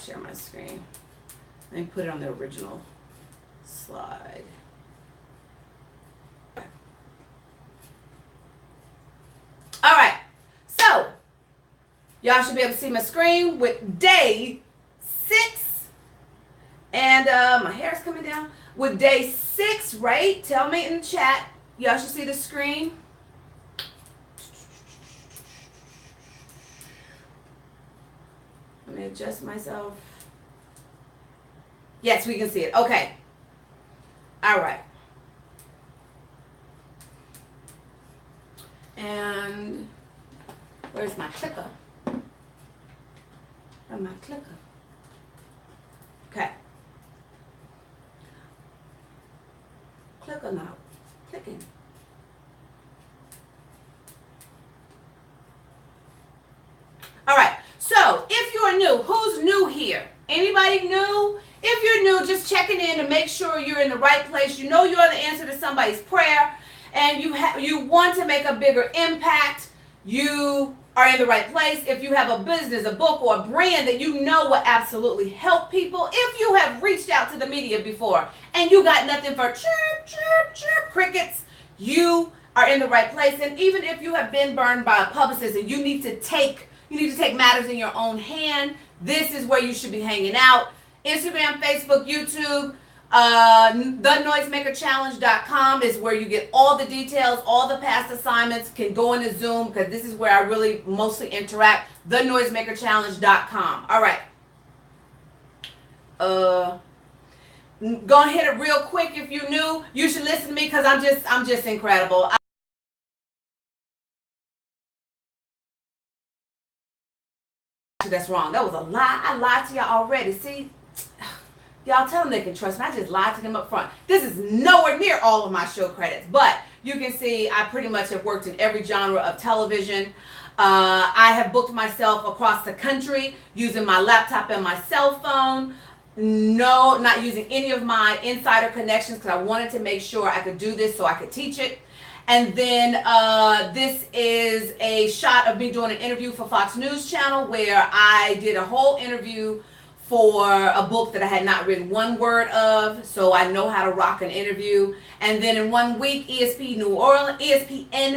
share my screen. Let me put it on the original slide. All right, so y'all should be able to see my screen with day 6. And my hair's coming down. With day 6, right? Tell me in the chat. Y'all should see the screen. Let me adjust myself. Yes, we can see it. Okay. All right. And where's my clicker? Where's my clicker? Okay. Clicker now. Clicking. All right. So if you're new, who's new here? Anybody new? If you're new, just checking in to make sure you're in the right place. You know you're the answer to somebody's prayer, and you want to make a bigger impact. You are in the right place. If you have a business, a book, or a brand that you know will absolutely help people. If you have reached out to the media before and you got nothing for chirp, chirp, chirp, crickets, you are in the right place. And even if you have been burned by a publicist and you need to take matters in your own hand, this is where you should be hanging out. Instagram, Facebook, YouTube, NoiseMakerChallenge.com is where you get all the details, all the past assignments. Can go into Zoom because this is where I really mostly interact. NoiseMakerChallenge.com. All right. Gonna hit it real quick. If you're new, you should listen to me because I'm just incredible. That's wrong. That was a lie. I lied to y'all already. See? Y'all tell them they can trust me. I just lied to them up front. This is nowhere near all of my show credits, but you can see I pretty much have worked in every genre of television. I have booked myself across the country using my laptop and my cell phone. No, not using any of my insider connections because I wanted to make sure I could do this so I could teach it. And then this is a shot of me doing an interview for Fox News Channel where I did a whole interview for a book that I had not written one word of, so I know how to rock an interview. And then in 1 week, ESPN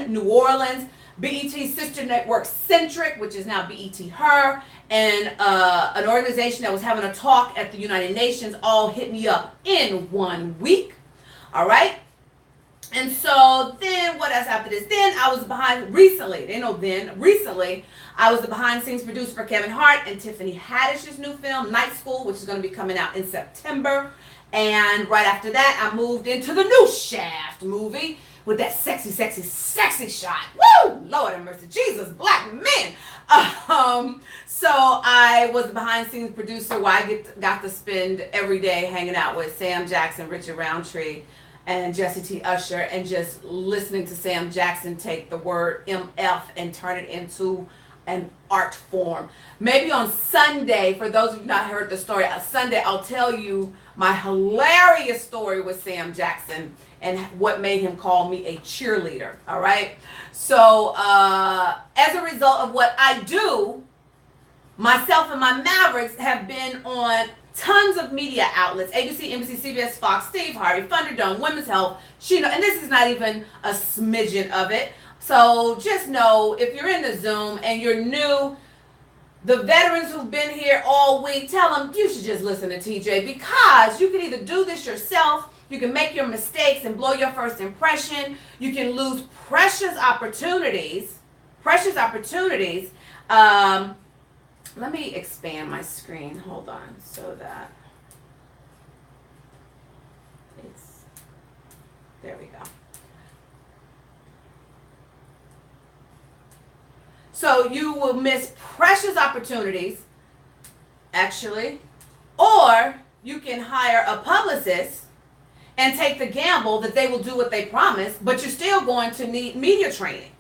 New Orleans, BET Sister Network Centric, which is now BET Her, and an organization that was having a talk at the United Nations all hit me up in 1 week. All right. And so then what else after this? Then I was recently, I was the behind scenes producer for Kevin Hart and Tiffany Haddish's new film, Night School, which is going to be coming out in September. And right after that, I moved into the new Shaft movie with that sexy, sexy, sexy shot. Woo! Lord have mercy. Jesus, black men. So I was the behind scenes producer where I got to spend every day hanging out with Sam Jackson, Richard Roundtree, and Jesse T. Usher, and just listening to Sam Jackson take the word MF and turn it into an art form. Maybe on Sunday, for those of you who not heard the story, on Sunday I'll tell you my hilarious story with Sam Jackson and what made him call me a cheerleader. All right. So as a result of what I do, myself and my Mavericks have been on tons of media outlets: ABC, NBC, CBS, Fox, Steve Harvey, Thunderdome, Women's Health, and this is not even a smidgen of it. So just know, if you're in the Zoom and you're new, the veterans who've been here all week, tell them you should just listen to TJ, because you can either do this yourself, you can make your mistakes and blow your first impression, you can lose precious opportunities. Let me expand my screen. Hold on, so that there we go. So you will miss precious opportunities, actually, or you can hire a publicist and take the gamble that they will do what they promise, but you're still going to need media training.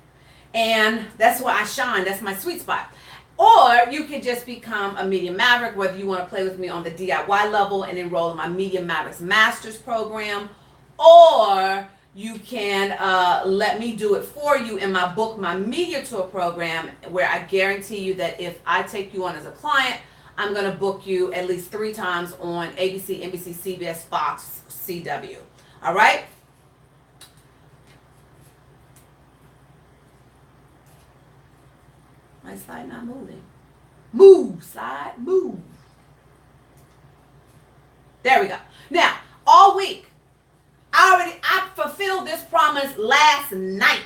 And that's where I shine. That's my sweet spot. Or you can just become a Media Maverick, whether you want to play with me on the DIY level and enroll in my Media Mavericks Masters program, or you can let me do it for you in my book, my Media Tour program, where I guarantee you that if I take you on as a client, I'm going to book you at least 3 times on ABC, NBC, CBS, Fox, CW. All right? My slide not moving. Move, slide, move. There we go. Now, all week, I fulfilled this promise last night.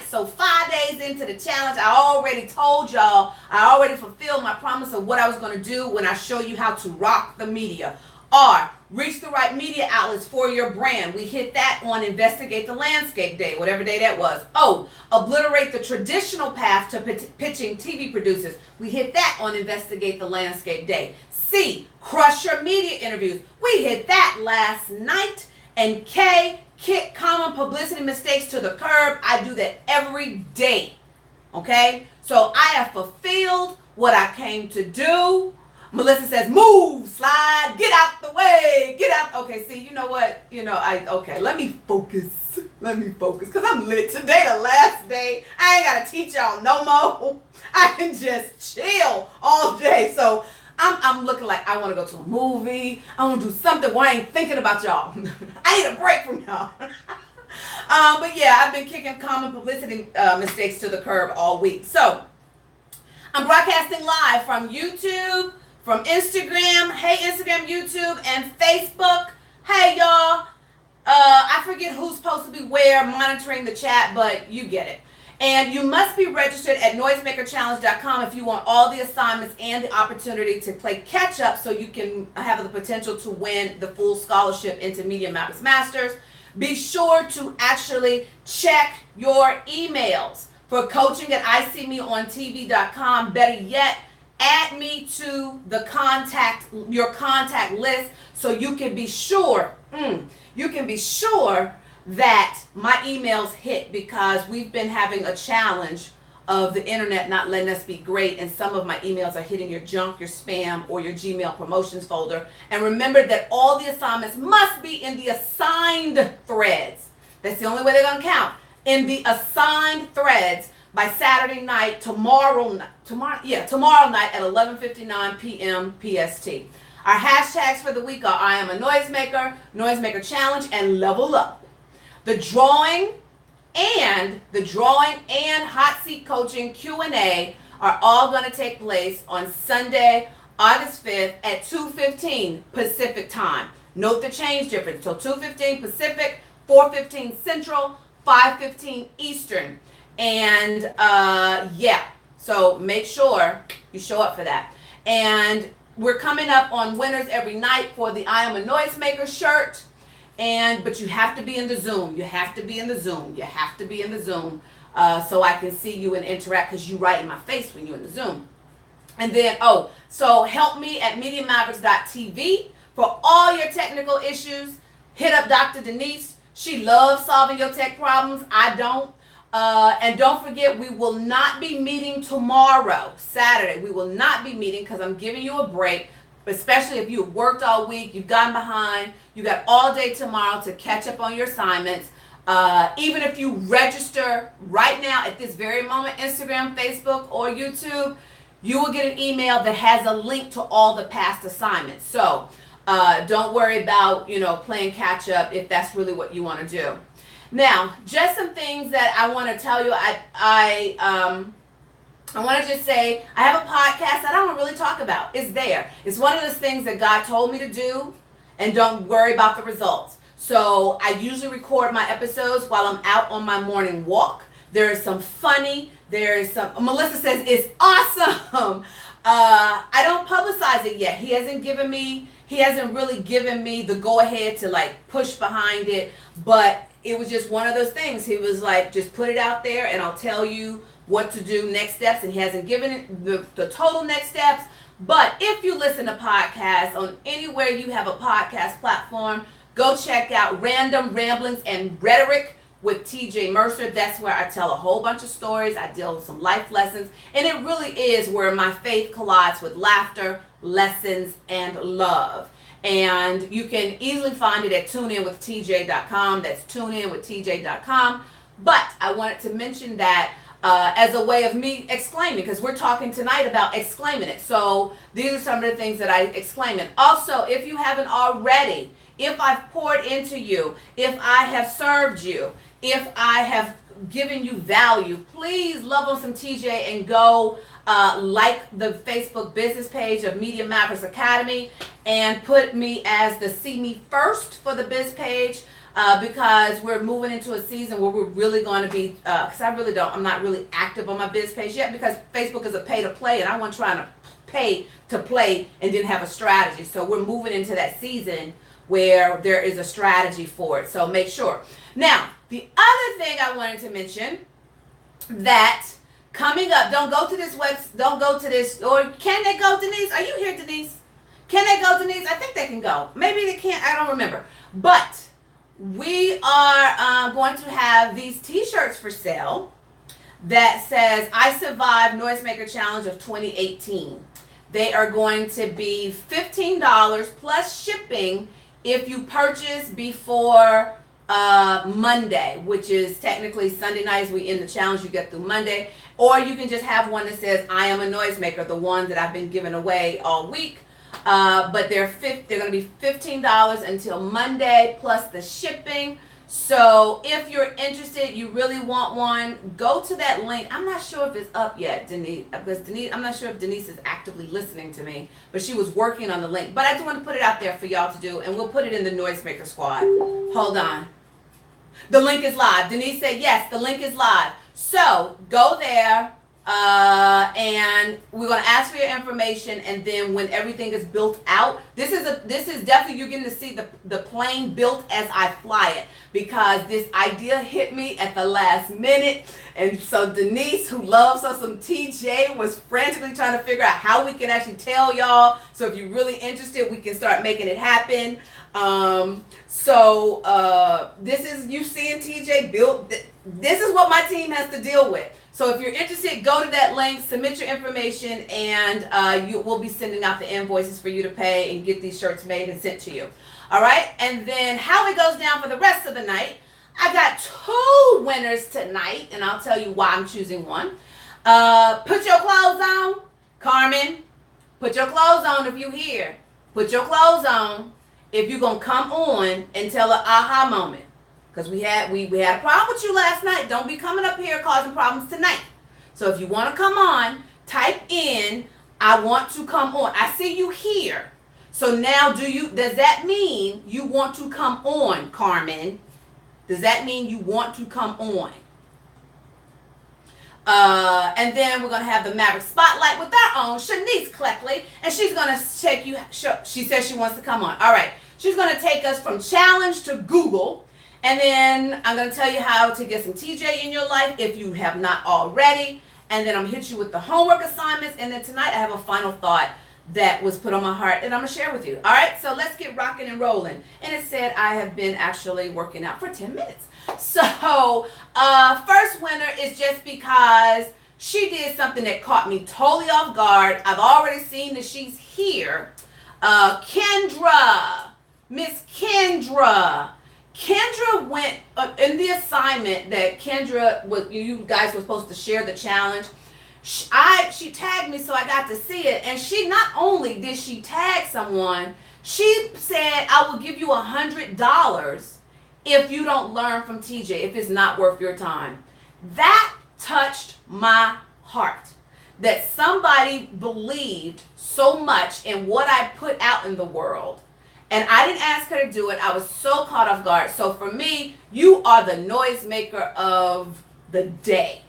So 5 days into the challenge, I already told y'all, I already fulfilled my promise of what I was going to do when I show you how to rock the media. R, reach the right media outlets for your brand. We hit that on Investigate the Landscape Day, whatever day that was. O, obliterate the traditional path to pitching TV producers. We hit that on Investigate the Landscape Day. C, crush your media interviews. We hit that last night. And K, kick common publicity mistakes to the curb. I do that every day. Okay? So I have fulfilled what I came to do. Melissa says, move, slide, get out the way, get out. Okay, see, you know what? Let me focus. Because I'm lit. Today, the last day. I ain't got to teach y'all no more. I can just chill all day. So I'm looking like I want to go to a movie. I want to do something where I ain't thinking about y'all. I need a break from y'all. But yeah, I've been kicking common publicity mistakes to the curb all week. So I'm broadcasting live from YouTube, from Instagram. Hey, Instagram, YouTube, and Facebook. Hey, y'all. I forget who's supposed to be where monitoring the chat, but you get it. And you must be registered at NoiseMakerChallenge.com if you want all the assignments and the opportunity to play catch up so you can have the potential to win the full scholarship into Media Matters Masters. Be sure to actually check your emails for coaching at ISeeMeOnTV.com. Better yet, add me to your contact list so you can be sure, that my emails hit, because we've been having a challenge of the internet not letting us be great, and some of my emails are hitting your junk, your spam, or your Gmail promotions folder. And remember that all the assignments must be in the assigned threads. That's the only way they're going to count. In the assigned threads by Saturday night, tomorrow night at 11:59 p.m. PST. Our hashtags for the week are I am a noisemaker, NoiseMaker Challenge, and Level Up. The drawing and hot seat coaching Q&A are all going to take place on Sunday, August 5th at 2:15 Pacific time. Note the change difference. So 2:15 Pacific, 4:15 Central, 5:15 Eastern. And so make sure you show up for that. And we're coming up on winners every night for the I am a noisemaker shirt. But you have to be in the Zoom. So I can see you and interact, because you right in my face when you're in the Zoom. And then, so help me at MediaMavericks.tv for all your technical issues. Hit up Dr. Denise. She loves solving your tech problems. I don't. And don't forget, we will not be meeting tomorrow, Saturday. We will not be meeting because I'm giving you a break. Especially if you've worked all week, you've gotten behind, you got all day tomorrow to catch up on your assignments. Even if you register right now at this very moment, Instagram, Facebook, or YouTube, you will get an email that has a link to all the past assignments. So don't worry about, playing catch up if that's really what you want to do. Now, just some things that I want to tell you. I want to just say, I have a podcast that I don't really talk about. It's there. It's one of those things that God told me to do, and don't worry about the results. So I usually record my episodes while I'm out on my morning walk. There is some funny. Melissa says, it's awesome. I don't publicize it yet. He hasn't really given me the go ahead to push behind it. But it was just one of those things. He was like, just put it out there and I'll tell you what to do, next steps, and he hasn't given it the total next steps. But if you listen to podcasts on anywhere you have a podcast platform, go check out Random Ramblings and Rhetoric with TJ Mercer. That's where I tell a whole bunch of stories. I deal with some life lessons, and it really is where my faith collides with laughter, lessons, and love. And you can easily find it at tuneinwithtj.com. That's tuneinwithtj.com. But I wanted to mention that as a way of me exclaiming, because we're talking tonight about exclaiming it. So these are some of the things that I exclaim it. Also, if you haven't already, if I've poured into you, if I have served you, if I have given you value, please love on some TJ and go like the Facebook business page of Media Mavericks Academy and put me as the See Me First for the biz page. Because we're moving into a season where we're really going to be, because I'm not really active on my biz page yet, because Facebook is a pay to play and I wasn't trying to pay to play and didn't have a strategy. So we're moving into that season where there is a strategy for it. So make sure. Now, the other thing I wanted to mention that coming up, don't go to this, or can they go, Denise? Are you here, Denise? Can they go, Denise? I think they can go. Maybe they can't. I don't remember. But we are going to have these t-shirts for sale that says I Survived NoiseMaker Challenge of 2018. They are going to be $15 plus shipping if you purchase before Monday, which is technically Sunday nights. We end the challenge, you get through Monday. Or you can just have one that says I am a noisemaker, the one that I've been giving away all week. But they're going to be $15 until Monday plus the shipping. So if you're interested, you really want one, go to that link. I'm not sure if it's up yet, Denise, because I'm not sure if Denise is actively listening to me, but she was working on the link. But I just want to put it out there for y'all to do, and we'll put it in the Noisemaker squad. Hold on. The link is live. Denise said yes, the link is live. So go there. And we're going to ask for your information, and then when everything is built out, this is definitely, you're getting to see the plane built as I fly it, because this idea hit me at the last minute. And so Denise, who loves us some TJ, was frantically trying to figure out how we can actually tell y'all. So if you're really interested, we can start making it happen. This is you seeing TJ built. This is what my team has to deal with. So if you're interested, go to that link, submit your information, and we'll be sending out the invoices for you to pay and get these shirts made and sent to you. All right? And then how it goes down for the rest of the night, I got 2 winners tonight, and I'll tell you why I'm choosing one. Put your clothes on. Carmen, put your clothes on if you're here. Put your clothes on if you're going to come on and tell an aha moment. Because we had a problem with you last night. Don't be coming up here causing problems tonight. So if you want to come on, type in, I want to come on. I see you here. So now does that mean you want to come on, Carmen? Does that mean you want to come on? And then we're going to have the Maverick Spotlight with our own Shanice Cleckley. And she's going to take you, she says she wants to come on. All right. She's going to take us from challenge to Google. And then I'm going to tell you how to get some TJ in your life if you have not already. And then I'm going to hit you with the homework assignments. And then tonight I have a final thought that was put on my heart that I'm going to share with you. All right, so let's get rocking and rolling. And it said I have been actually working out for 10 minutes. So first winner is just because she did something that caught me totally off guard. I've already seen that she's here. Kendra, Miss Kendra. Kendra went in the assignment that Kendra you guys were supposed to share the challenge. She tagged me, so I got to see it. And she not only did she tag someone, she said, I will give you $100 if you don't learn from TJ, if it's not worth your time. That touched my heart, that somebody believed so much in what I put out in the world. And I didn't ask her to do it. I was so caught off guard. So for me, you are the noisemaker of the day,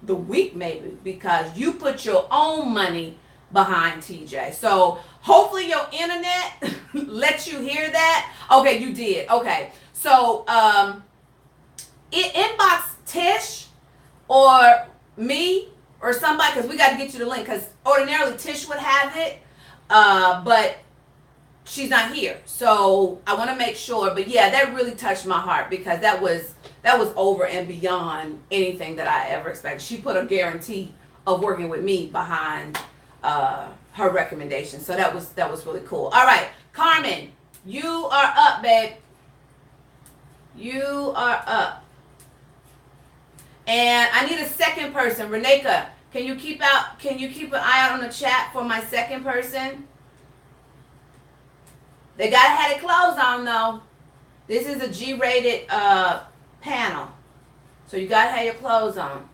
the week maybe, because you put your own money behind TJ. So hopefully your internet lets you hear that. Okay, you did. Okay. So inbox Tish or me or somebody, because we got to get you the link, because ordinarily Tish would have it, but she's not here. So I want to make sure. But yeah, that really touched my heart, because that was over and beyond anything that I ever expected. She put a guarantee of working with me behind her recommendation. So that was really cool. All right, Carmen, you are up, babe. You are up. And I need a second person. Reneka, can you keep an eye out on the chat for my second person? They gotta have their clothes on though. This is a G-rated panel. So you gotta have your clothes on.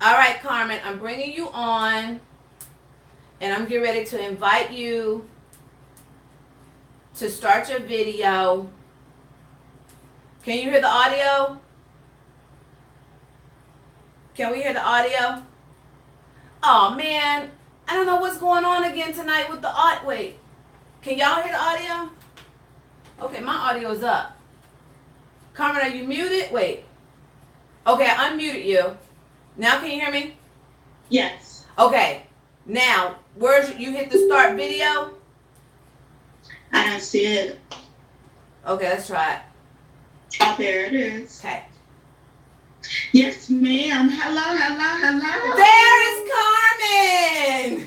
All right, Carmen, I'm bringing you on. And I'm getting ready to invite you to start your video. Can you hear the audio? Can we hear the audio? Oh man, I don't know what's going on again tonight with the audio. Wait, can y'all hear the audio? Okay, my audio's up. Carmen, are you muted? Wait. Okay, I unmuted you. Now can you hear me? Yes. Okay, now, you hit the start video? I don't see it. Okay, let's try it. Oh, there it is. Okay. Yes, ma'am. Hello, hello, hello. There is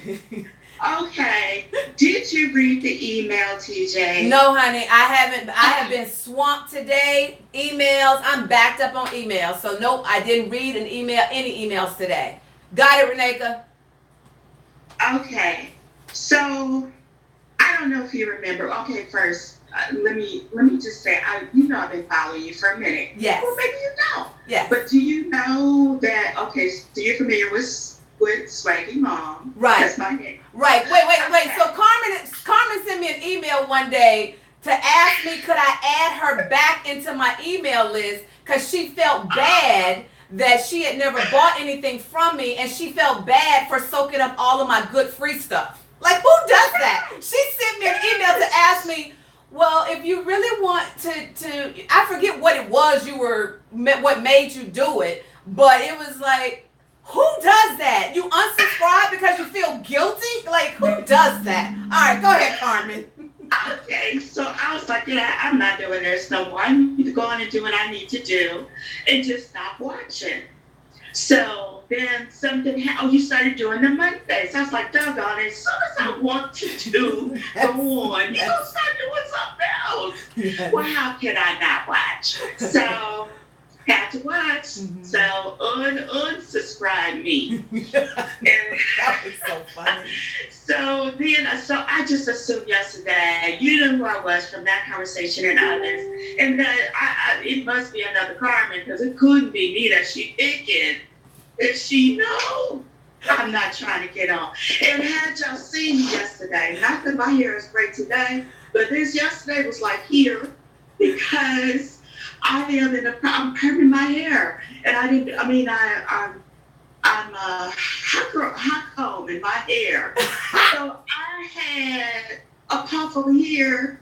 Carmen. Okay. Did you read the email, TJ? No, honey, I haven't. I have been swamped today. Emails. I'm backed up on emails. So nope, I didn't read any emails today. Got it, Reneka? Okay. So I don't know if you remember. Okay, first, let me just say, I've been following you for a minute. Yes. Well, maybe you don't. Yes. But do you know that? Okay, so you're familiar with Swaggy Mom? Right. That's my name. Right. Wait. So Carmen sent me an email one day to ask me could I add her back into my email list because she felt bad that she had never bought anything from me, and she felt bad for soaking up all of my good free stuff. Like, who does that? She sent me an email to ask me, well, if you really want to I forget what it was what made you do it, but it was like, who does that? You unsubscribe because you feel guilty? Like, who does that? All right, go ahead, Carmen. Okay, so I was like, yeah, I'm not doing this no more. I need to go on and do what I need to do and just stop watching. So then something happened. Oh, you started doing the Mondays. I was like, doggone it, as soon as I want to go on, you don't start doing something else. Yes. Well, how can I not watch? So had to watch. Mm-hmm. So unsubscribe me. That was so funny. So I just assumed yesterday, you knew who I was from that conversation and others, and that it must be another Carmen because it couldn't be me that she thinking that she know I'm not trying to get on. And had y'all seen me yesterday, not that my hair is great today, but this yesterday was like here because I'm perming my hair, and I'm hot comb in my hair. So I had a puff over here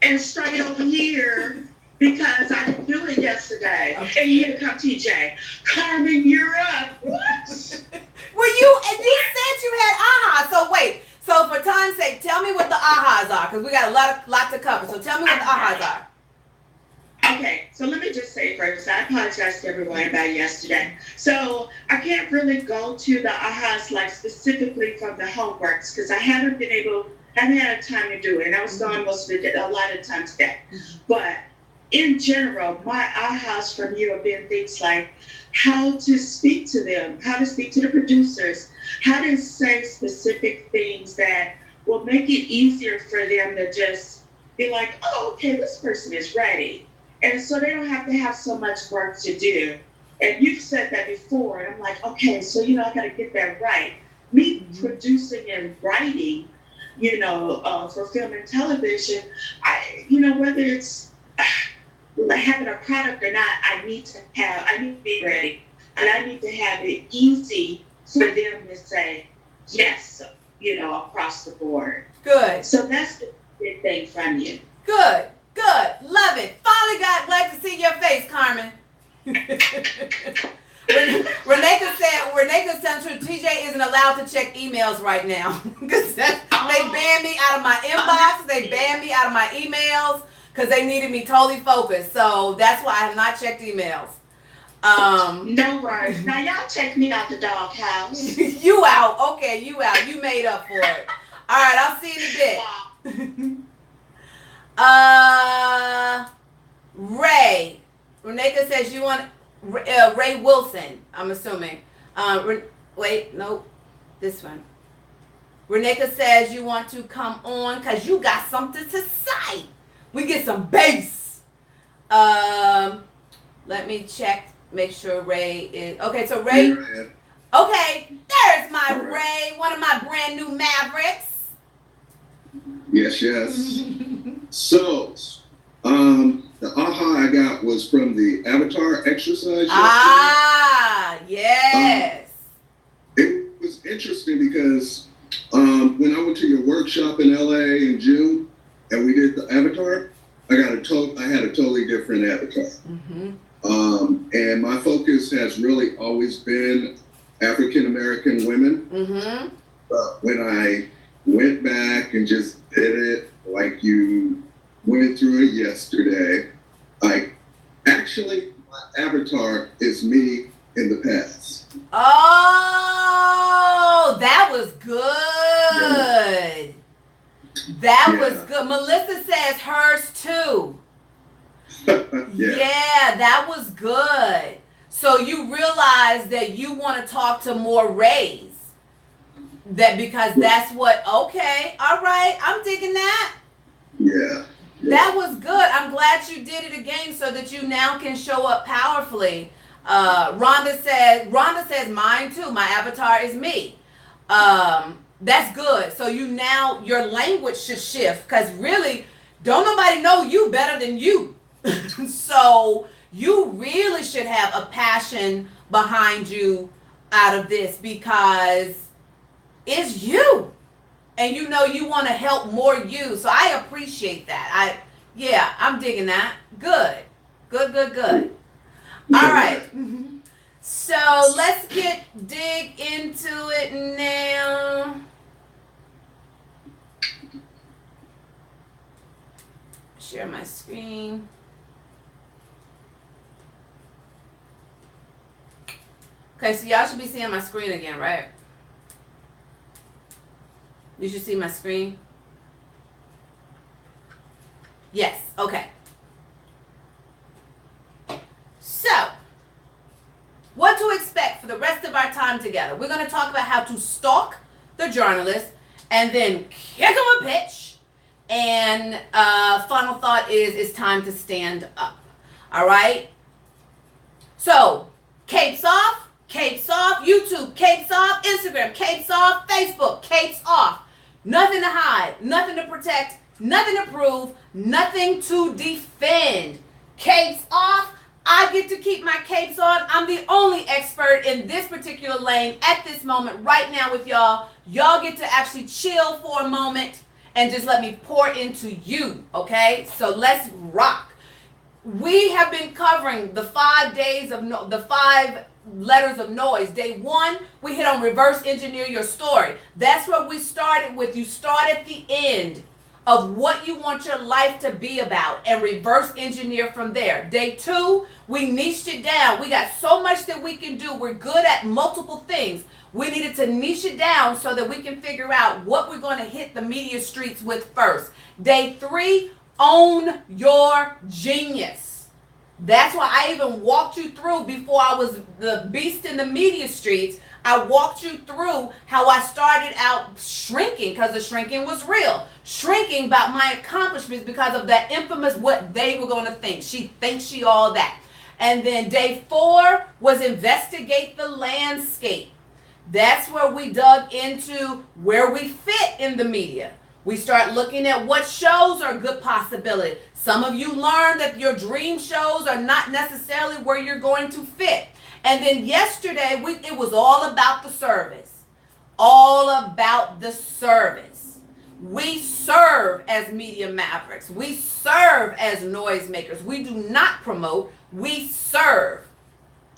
and straight over here because I didn't do it yesterday. Okay. And here come TJ. Carmen, you're up. What? And you said you had aha. So wait. So for time's sake, tell me what the ahas are, because we got a lot to cover. So tell me what the ahas are. Okay, so let me just say first, I apologize to everyone about yesterday. So I can't really go to the ahas like specifically from the homeworks because I haven't had time to do it. And I was gone a lot of time today. But in general, my ahas from you have been things like how to speak to them, how to speak to the producers, how to say specific things that will make it easier for them to just be like, oh, okay, this person is ready. And so they don't have to have so much work to do. And you've said that before, and I'm like, okay, so, I got to get that right. Me producing and writing, for film and television, whether it's having a product or not, I need to be ready. And I need to have it easy for them to say yes, across the board. Good. So that's the big thing from you. Good. Love it. Finally glad to see your face, Carmen. Reneka said TJ isn't allowed to check emails right now. Because they banned me out of my inbox. They banned me out of my emails because they needed me totally focused. So that's why I have not checked emails. No worries. Now y'all check me out the doghouse. You out. Okay, you out. You made up for it. All right, I'll see you in a bit. Ray. Reneka says Ray Wilson, I'm assuming. Wait, nope, this one. Renika says you want to come on because you got something to say. We get some bass. Let me check, make sure Ray is okay. So Ray, okay, there's my Ray, one of my brand new Mavericks. Yes, yes. So, the aha I got was from the Avatar exercise. Yes. It was interesting because when I went to your workshop in LA in June and we did the Avatar, I had a totally different avatar. Mm-hmm. And my focus has really always been African American women. Mm-hmm. But when I went back and just did it like you went through it yesterday, my avatar is me in the past. Oh, that was good. Yeah. That was good. Melissa says hers too. Yeah, that was good. So you realize that you want to talk to more Rays. Because that's what, okay, all right, I'm digging that. Yeah. That was good. I'm glad you did it again so that you now can show up powerfully. Rhonda says mine too. My avatar is me. That's good. So your language should shift because really don't nobody know you better than you. So you really should have a passion behind you out of this because it's you. And you want to help more you. So I appreciate that. I'm digging that. Good. All right. So let's dig into it now. Share my screen. Okay, so y'all should be seeing my screen again, right? You should see my screen. Yes, okay. So, what to expect for the rest of our time together. We're going to talk about how to stalk the journalist and then kick him a pitch. And final thought is it's time to stand up. All right? So, capes off, YouTube, capes off, Instagram, capes off, Facebook, capes off. Nothing to hide, nothing to protect, nothing to prove, nothing to defend. Capes off. I get to keep my capes on. I'm the only expert in this particular lane at this moment right now with y'all. Y'all get to actually chill for a moment and just let me pour into you, okay? So let's rock. We have been covering the 5 days of the 5 letters of noise. Day 1, we hit on reverse engineer your story. That's what we started with. You start at the end of what you want your life to be about and reverse engineer from there. Day 2, we niched it down. We got so much that we can do. We're good at multiple things. We needed to niche it down so that we can figure out what we're going to hit the media streets with first. Day 3, own your genius. That's why I even walked you through before I was the beast in the media streets. I walked you through how I started out shrinking because the shrinking was real. Shrinking about my accomplishments because of that infamous what they were going to think. She thinks she all that. And then day 4 was investigate the landscape. That's where we dug into where we fit in the media. We start looking at what shows are a good possibility. Some of you learned that your dream shows are not necessarily where you're going to fit. And then yesterday, it was all about the service. All about the service. We serve as media mavericks. We serve as noisemakers. We do not promote. We serve.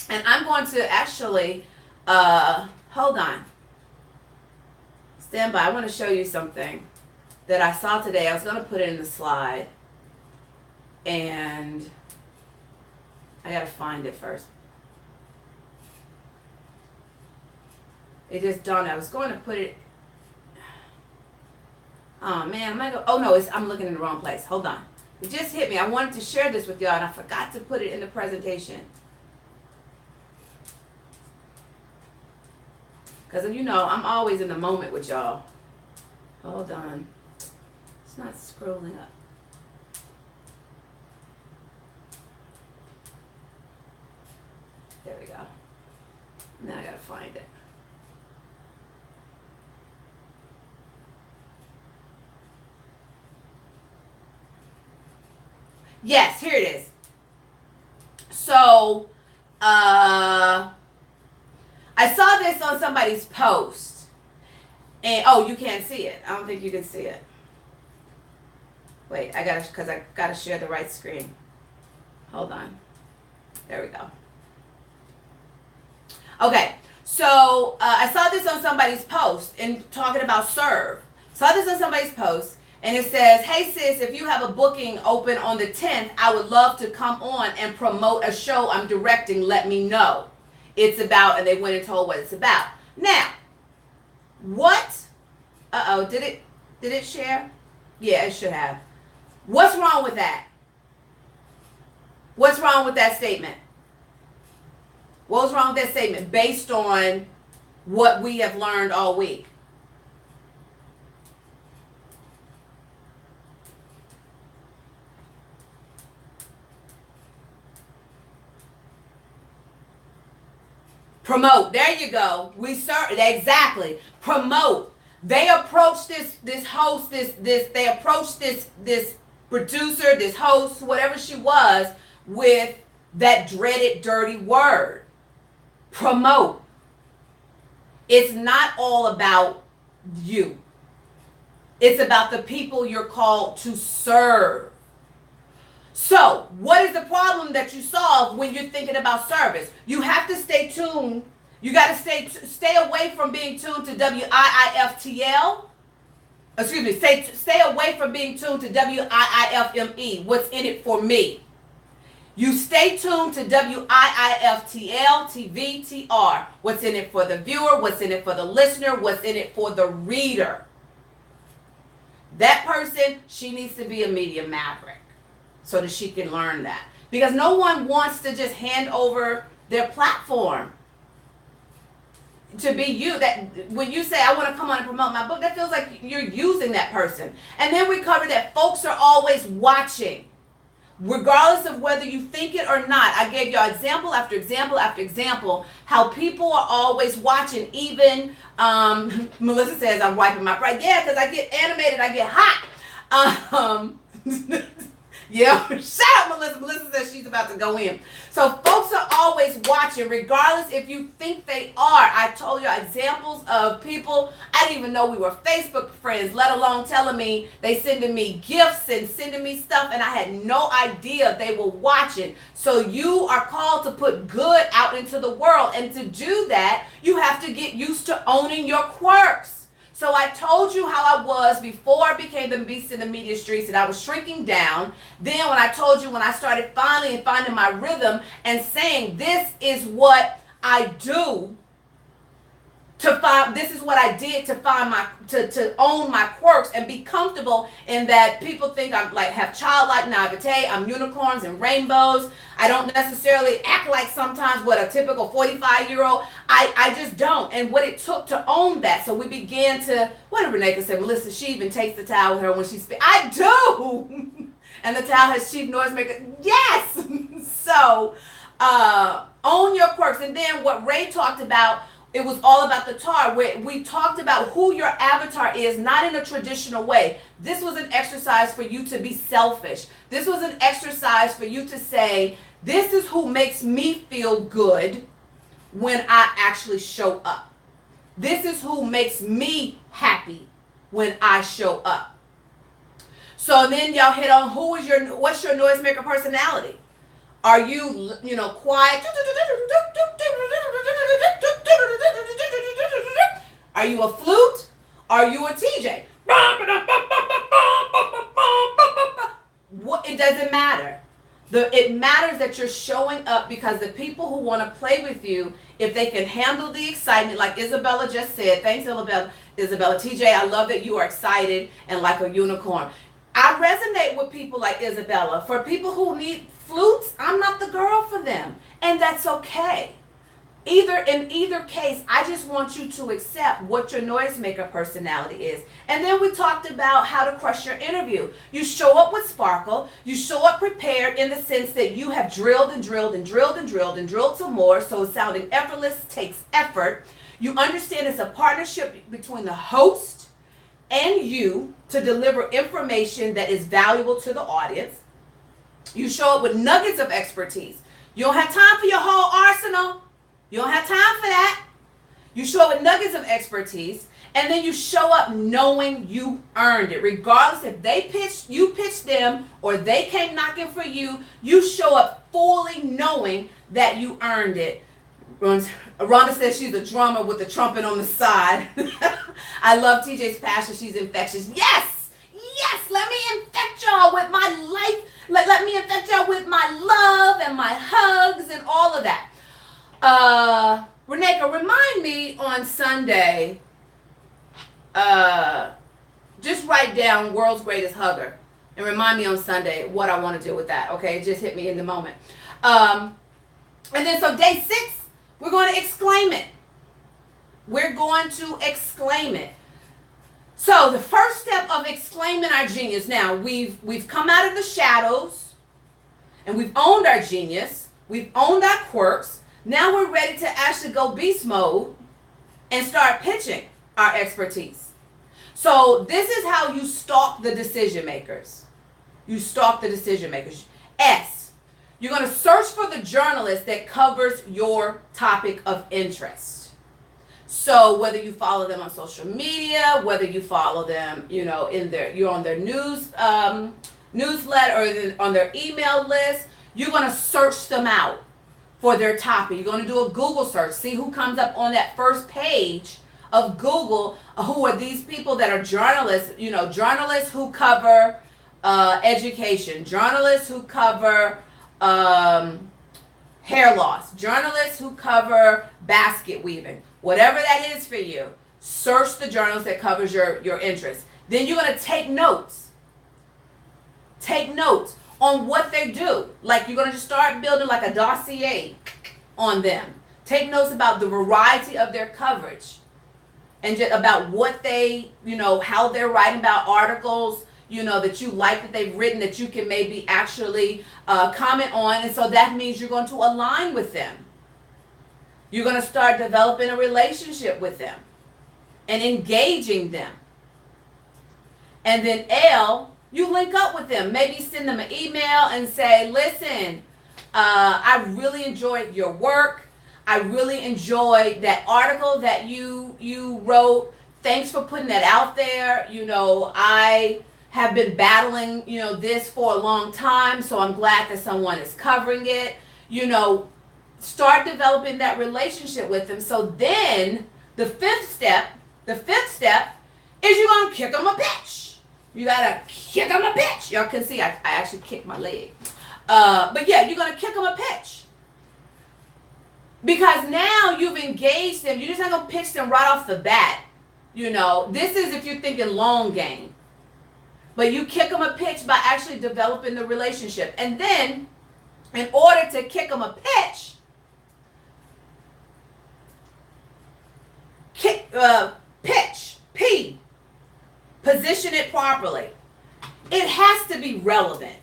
And I'm going to actually, hold on. Stand by. I want to show you something that I saw today. I was going to put it in the slide. And I got to find it first. It just dawned. I was going to put it. Oh man, I'm looking in the wrong place. Hold on. It just hit me. I wanted to share this with y'all and I forgot to put it in the presentation. Because, you know, I'm always in the moment with y'all. Hold on. It's not scrolling up. There we go. Now I gotta find it. Yes, here it is. So, I saw this on somebody's post. And, oh, you can't see it. I don't think you can see it. Wait, I gotta share the right screen. Hold on. There we go. Okay, so I saw this on somebody's post and talking about serve. Saw this on somebody's post, and it says, "Hey sis, if you have a booking open on the 10th, I would love to come on and promote a show I'm directing. Let me know. It's about," and they went and told what it's about. Now, what? Did it share? Yeah, it should have. What's wrong with that? What's wrong with that statement? What was wrong with that statement based on what we have learned all week? Promote. There you go. We serve exactly. Promote. They approached this host, they approached this producer, this host, whatever she was, with that dreaded dirty word. Promote. It's not all about you. It's about the people you're called to serve. So, what is the problem that you solve when you're thinking about service? You have to stay tuned. You got to stay away from being tuned to WIIFTL. Excuse me, stay away from being tuned to WIIFME. What's in it for me? You stay tuned to WIIFTL, TVTR. What's in it for the viewer? What's in it for the listener? What's in it for the reader? That person, she needs to be a media maverick so that she can learn that. Because no one wants to just hand over their platform to be you. That when you say, I want to come on and promote my book, that feels like you're using that person. And then we cover that folks are always watching. Regardless of whether you think it or not. I gave y'all example after example after example how people are always watching. Even Melissa says I'm wiping my pride. Yeah, because I get animated, I get hot. Yeah, shout out Melissa. Melissa says she's about to go in. So folks are always watching, regardless if you think they are. I told you examples of people, I didn't even know we were Facebook friends, let alone telling me they sending me gifts and sending me stuff, and I had no idea they were watching. So you are called to put good out into the world, and to do that, you have to get used to owning your quirks. So I told you how I was before I became the beast in the media streets, and I was shrinking down. Then when I told you when I started finally finding my rhythm and saying this is what I do to find, this is what I did to find my, to own my quirks and be comfortable in that. People think I'm like, have childlike naivete, I'm unicorns and rainbows. I don't necessarily act like sometimes what a typical 45-year-old, I just don't. And what it took to own that. So we began to, what did Renee say? Melissa, she even takes the towel with her when she speaks. I do. And the towel has chief NoiseMaker. Yes. So own your quirks. And then what Ray talked about, it was all about the tar, where we talked about who your avatar is, not in a traditional way. This was an exercise for you to be selfish. This was an exercise for you to say, this is who makes me feel good when I actually show up. This is who makes me happy when I show up. So then y'all hit on what's your noisemaker personality? Are you, quiet? Are you a flute? Are you a TJ? It doesn't matter. It matters that you're showing up, because the people who want to play with you, if they can handle the excitement, like Isabella just said, thanks Isabella, TJ, I love that you are excited and like a unicorn. I resonate with people like Isabella. For people who need flutes, I'm not the girl for them. And that's okay. in either case, I just want you to accept what your noisemaker personality is. And then we talked about how to crush your interview. You show up with sparkle. You show up prepared in the sense that you have drilled and drilled and drilled and drilled and drilled some more. So sounding effortless takes effort. You understand it's a partnership between the host and you to deliver information that is valuable to the audience. You show up with nuggets of expertise. You don't have time for your whole arsenal. You don't have time for that. You show up with nuggets of expertise, and then you show up knowing you earned it. Regardless if you pitched them, or they came knocking for you, you show up fully knowing that you earned it. Rhonda says she's a drummer with the trumpet on the side. I love TJ's passion. She's infectious. Yes, let me infect y'all with my life. Let me infect y'all with my love and my hugs and all of that. Reneka, remind me on Sunday, just write down world's greatest hugger and remind me on Sunday what I want to do with that. Okay, it just hit me in the moment. And then so day 6, we're going to exclaim it. We're going to exclaim it. So the first step of exclaiming our genius. Now we've come out of the shadows and we've owned our genius. We've owned our quirks. Now we're ready to actually go beast mode and start pitching our expertise. So this is how you stalk the decision makers. You stalk the decision makers. S, you're going to search for the journalist that covers your topic of interest. So whether you follow them on social media, whether you follow them, you're on their newsletter or on their email list, you're going to search them out for their topic. You're going to do a Google search. See who comes up on that first page of Google. Who are these people that are journalists? Journalists who cover education, journalists who cover hair loss, journalists who cover basket weaving. Whatever that is for you, search the journals that covers your interest. Then you're going to take notes. Take notes on what they do. Like you're going to just start building like a dossier on them. Take notes about the variety of their coverage and just about what they, how they're writing about articles, that you like that they've written that you can maybe actually comment on. And so that means you're going to align with them. You're going to start developing a relationship with them and engaging them. And then L, you link up with them. Maybe send them an email and say, listen, I really enjoyed your work. I really enjoyed that article that you wrote. Thanks for putting that out there. I have been battling, this for a long time. So I'm glad that someone is covering it. Start developing that relationship with them. So then the fifth step is you're going to kick them a pitch. You got to kick them a pitch. Y'all can see I actually kicked my leg. But yeah, you're going to kick them a pitch. Because now you've engaged them. You're just not going to pitch them right off the bat. This is if you're thinking long game. But you kick them a pitch by actually developing the relationship. And then in order to kick them a pitch, pitch, P, position it properly. It has to be relevant.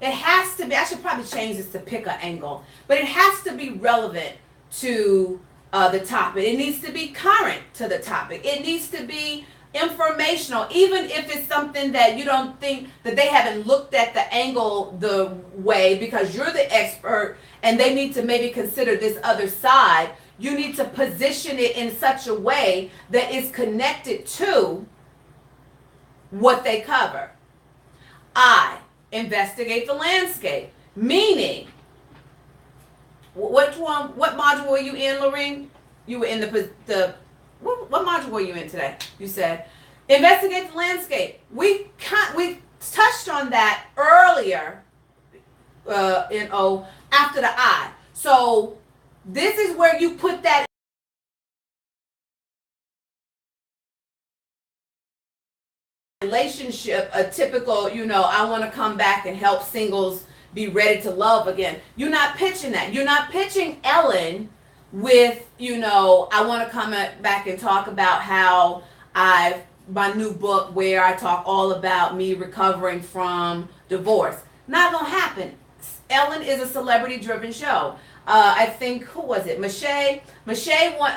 It has to be, I should probably change this to pick an angle, but it has to be relevant to the topic. It needs to be current to the topic. It needs to be informational, even if it's something that you don't think that they haven't looked at the angle the way because you're the expert and they need to maybe consider this other side. You need to position it in such a way that it's connected to what they cover. I, investigate the landscape, meaning, what module were you in, Lorene? You were in what module were you in today? You said, investigate the landscape. We touched on that earlier after the I. So this is where you put that relationship, a typical, I want to come back and help singles be ready to love again. You're not pitching that. You're not pitching Ellen with, I want to come back and talk about how my new book where I talk all about me recovering from divorce. Not gonna happen. Ellen is a celebrity-driven show. I think, who was it? Mache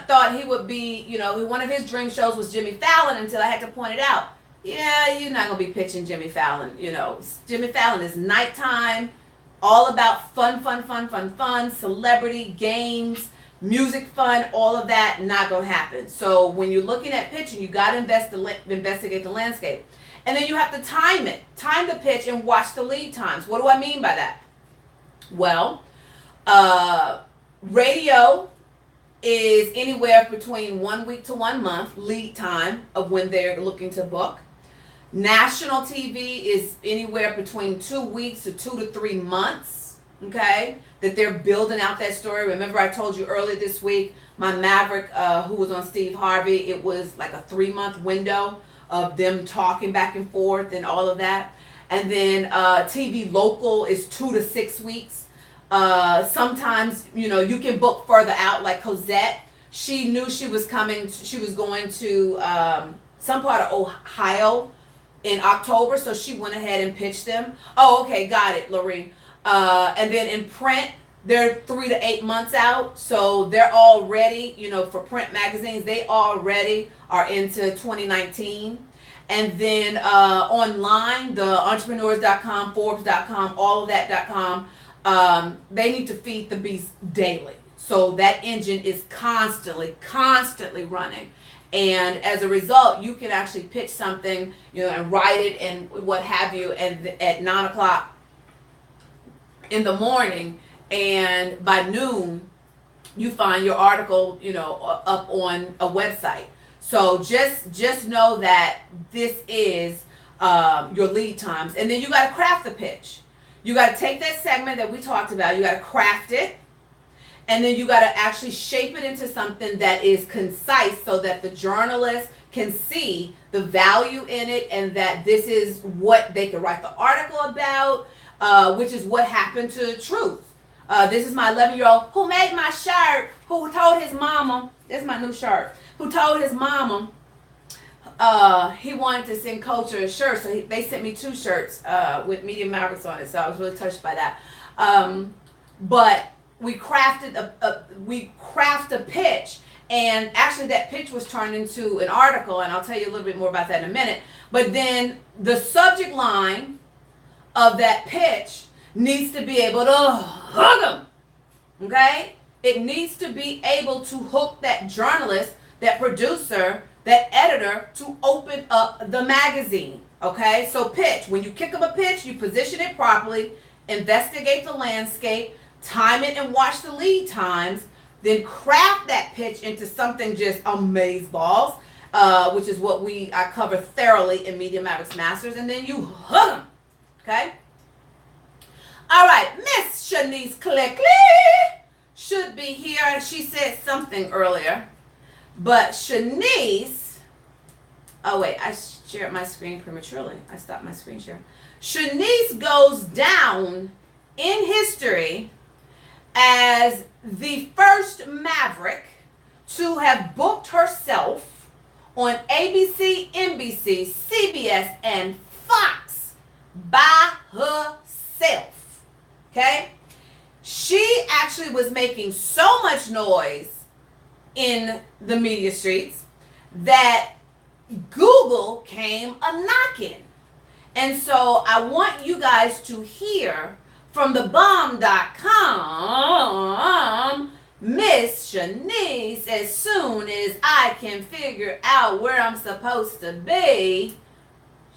thought he would be, one of his dream shows was Jimmy Fallon until I had to point it out. Yeah, you're not going to be pitching Jimmy Fallon. Jimmy Fallon is nighttime, all about fun, celebrity, games, music fun, all of that, not going to happen. So when you're looking at pitching, you got to investigate the landscape. And then you have to time it. Time the pitch and watch the lead times. What do I mean by that? Well, radio is anywhere between 1 week to 1 month lead time of when they're looking to book. National TV is anywhere between 2 weeks to 2 to 3 months, okay, that they're building out that story. Remember I told you earlier this week, my Maverick, who was on Steve Harvey, it was like a 3-month window of them talking back and forth and all of that. And then TV local is 2 to 6 weeks. Sometimes, you can book further out, like Cosette. She knew she was going to some part of Ohio in October, so she went ahead and pitched them. Oh, okay, got it, Lorene. And then in print, they're 3 to 8 months out, so they're already, for print magazines, they already are into 2019. And then online, the entrepreneurs.com, Forbes.com, all of that.com, they need to feed the beast daily. So that engine is constantly running. And as a result, you can actually pitch something, and write it and what have you, and at 9 o'clock in the morning, and by noon, you find your article, up on a website. So just know that this is your lead times. And then you got to craft the pitch. You got to take that segment that we talked about, you got to craft it, and then you got to actually shape it into something that is concise so that the journalist can see the value in it and that this is what they could write the article about, which is what happened to Truth. This is my 11-year-old who made my shirt, who told his mama, this is my new shirt, who told his mama he wanted to send Culture a shirt, so they sent me 2 shirts with Media Mavericks on it, so I was really touched by that. But we crafted a pitch, and actually that pitch was turned into an article, and I'll tell you a little bit more about that in a minute. But then the subject line of that pitch needs to be able to hook them, okay? It needs to be able to hook that journalist, that producer, that editor to open up the magazine, okay? So pitch. When you kick up a pitch, you position it properly, investigate the landscape, time it and watch the lead times, then craft that pitch into something just amazeballs, which is what I cover thoroughly in Media Mavericks Masters, and then you hook them, okay? All right, Miss Shanice Clickley should be here, and she said something earlier. But Shanice, oh wait, I shared my screen prematurely. I stopped my screen share. Shanice goes down in history as the first Maverick to have booked herself on ABC, NBC, CBS, and Fox by herself. Okay? She actually was making so much noise in the media streets that Google came a-knocking. And so I want you guys to hear from thebomb.com, Miss Shanice, as soon as I can figure out where I'm supposed to be.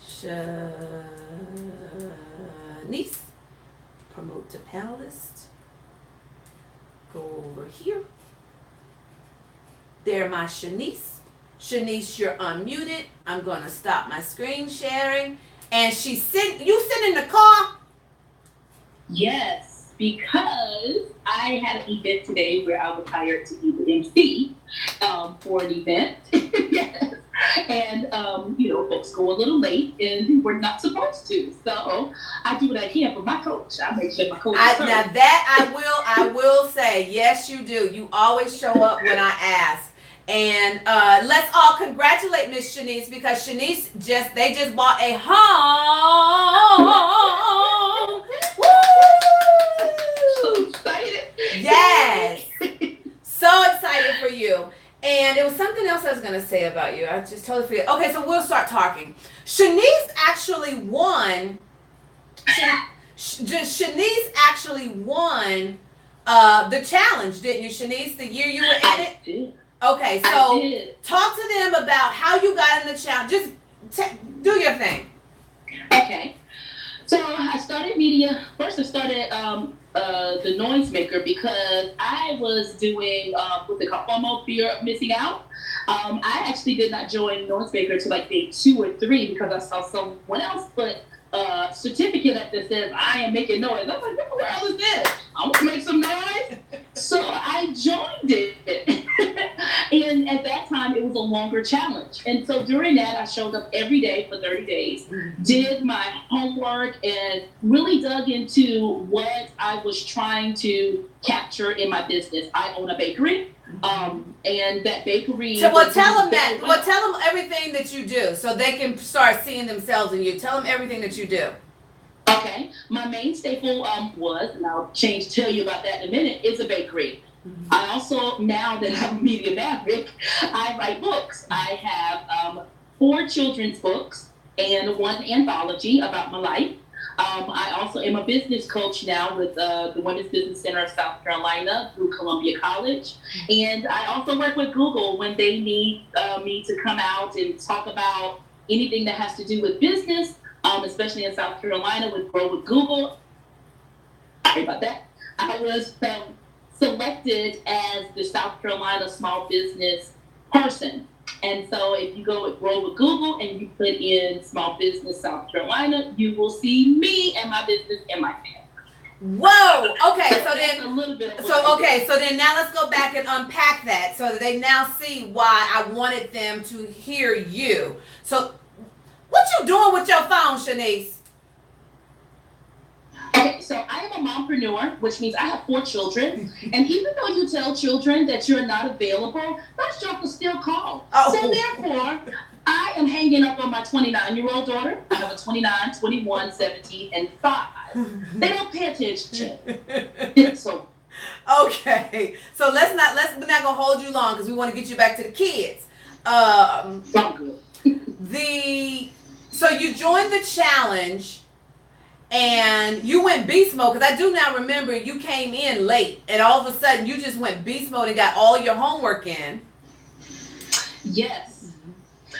Shanice, promote to panelist. Go over here. There, my Shanice. Shanice, you're unmuted. I'm going to stop my screen sharing. And you sitting in the car? Yes, because I had an event today where I was hired to be the MC for an event. Yes. And, folks go a little late and we're not supposed to. So I do what I can for my coach. I make sure my coach is Now that I will say, yes, you do. You always show up when I ask. And let's all congratulate Miss Shanice, because Shanice they just bought a home. So excited. Yes. So excited for you. And it was something else I was going to say about you. I just totally forget. Okay, so we'll start talking. Shanice actually won. Shanice actually won the challenge, didn't you, Shanice? The year you were in it? Did. Okay, so talk to them about how you got in the challenge. Just do your thing. Okay. So I started media. First, I started the NoiseMaker because I was doing what's it called, FOMO, fear of missing out. I actually did not join NoiseMaker until like day 2 or 3 because I saw someone else put a certificate up that says I am making noise. I was like, what the world is this? I want to make some noise. So I joined it. And at that time, it was a longer challenge. And so during that, I showed up every day for 30 days, did my homework, and really dug into what I was trying to capture in my business. I own a bakery. And that bakery. So, tell them everything that you do so they can start seeing themselves in you. Tell them everything that you do. Okay. My main staple was, and I'll tell you about that in a minute, is a bakery. I also, now that I'm a media maverick, I write books. I have 4 children's books and 1 anthology about my life. I also am a business coach now with the Women's Business Center of South Carolina through Columbia College. And I also work with Google when they need me to come out and talk about anything that has to do with business, especially in South Carolina with Grow with Google. Sorry about that. I was selected as the South Carolina small business person. And so if you go with Grow with Google and you put in small business South Carolina, you will see me and my business and my family. Whoa. Okay. So then a little bit. So then now let's go back and unpack that so that they now see why I wanted them to hear you. So what you doing with your phone, Shanice? Okay, so I am a mompreneur, which means I have 4 children. And even though you tell children that you're not available, those children still call. Oh. So therefore, I am hanging up on my 29-year-old daughter. I have a 29, 21, 17, and 5. They don't pay attention. So. Okay. So we're not gonna hold you long because we want to get you back to the kids. So you joined the challenge. And you went beast mode, because I do now remember you came in late and all of a sudden you just went beast mode and got all your homework in. Yes.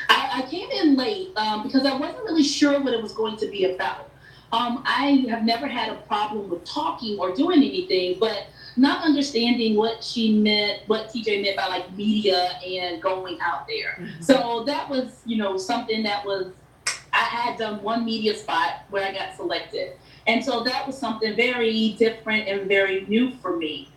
I came in late because I wasn't really sure what it was going to be about. I have never had a problem with talking or doing anything, but not understanding what TJ meant by like media and going out there. Mm-hmm. So that was, something that was, I had done 1 media spot where I got selected. And so that was something very different and very new for me.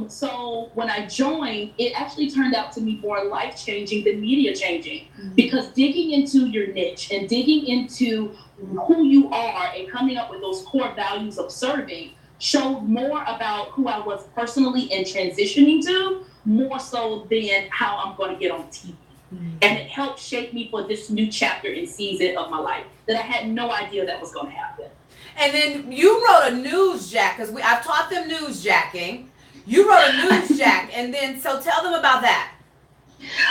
So when I joined, it actually turned out to be more life-changing than media-changing, because digging into your niche and digging into who you are and coming up with those core values of serving showed more about who I was personally and transitioning to, more so than how I'm going to get on TV. And it helped shape me for this new chapter and season of my life that I had no idea that was going to happen. And then you wrote a news jack, because I've taught them news jacking. You wrote a news jack, and then so tell them about that.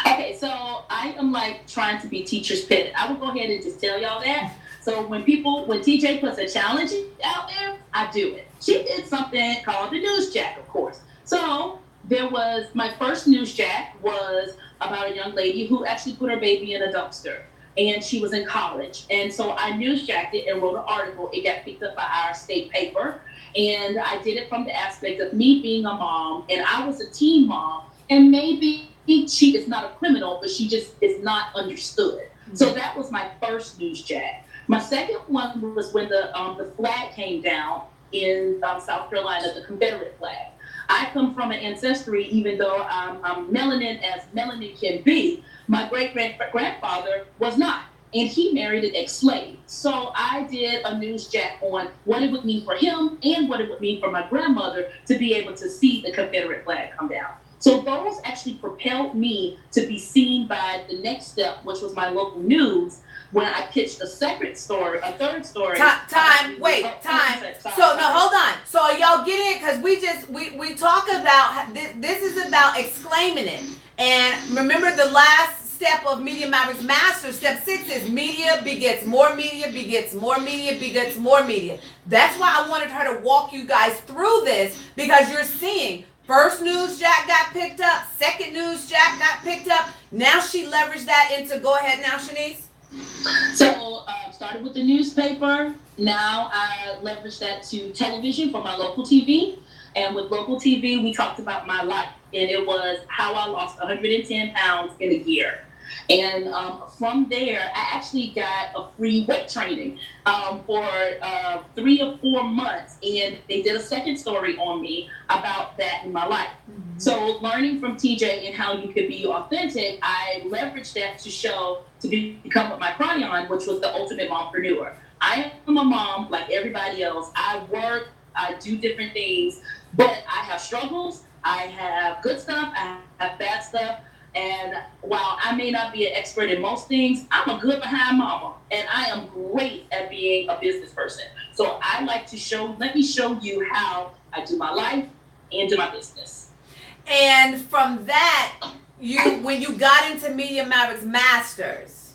Okay, so I am like trying to be teacher's pet. I will go ahead and just tell y'all that. So when TJ puts a challenge out there, I do it. She did something called the news jack, of course. So there was, my first news jack was about a young lady who actually put her baby in a dumpster, and she was in college. And so I newsjacked it and wrote an article. It got picked up by our state paper, and I did it from the aspect of me being a mom, and I was a teen mom, and maybe she is not a criminal, but she just is not understood. Mm-hmm. So that was my first newsjack. My second one was when the flag came down in South Carolina, the Confederate flag. I come from an ancestry, even though I'm melanin as melanin can be, My great-grandfather was not. And he married an ex-slave. So I did a news jack on what it would mean for him and what it would mean for my grandmother to be able to see the Confederate flag come down. So those actually propelled me to be seen by the next step, which was my local news, when I pitched a third story. Time. So no, hold on. So are y'all getting it? Because we talk about this is about exclaiming it. And remember the last step of Media Mavericks Master, step 6 is media begets more media, begets more media, begets more media. That's why I wanted her to walk you guys through this, because you're seeing first news jack got picked up, second news jack got picked up. Now she leveraged that into, go ahead now, Shanice. So started with the newspaper. Now I leveraged that to television for my local TV. And with local TV, we talked about my life. And it was how I lost 110 pounds in a year. And from there, I actually got a free weight training for 3 or 4 months. And they did a second story on me about that in my life. Mm-hmm. So learning from TJ and how you could be authentic, I leveraged that to become what my cryon, which was the ultimate mompreneur. I am a mom like everybody else. I work, I do different things, but I have struggles. I have good stuff. I have bad stuff. And while I may not be an expert in most things, I'm a good behind mama. And I am great at being a business person. So I like to let me show you how I do my life and do my business. And from that, when you got into Media Mavericks Masters.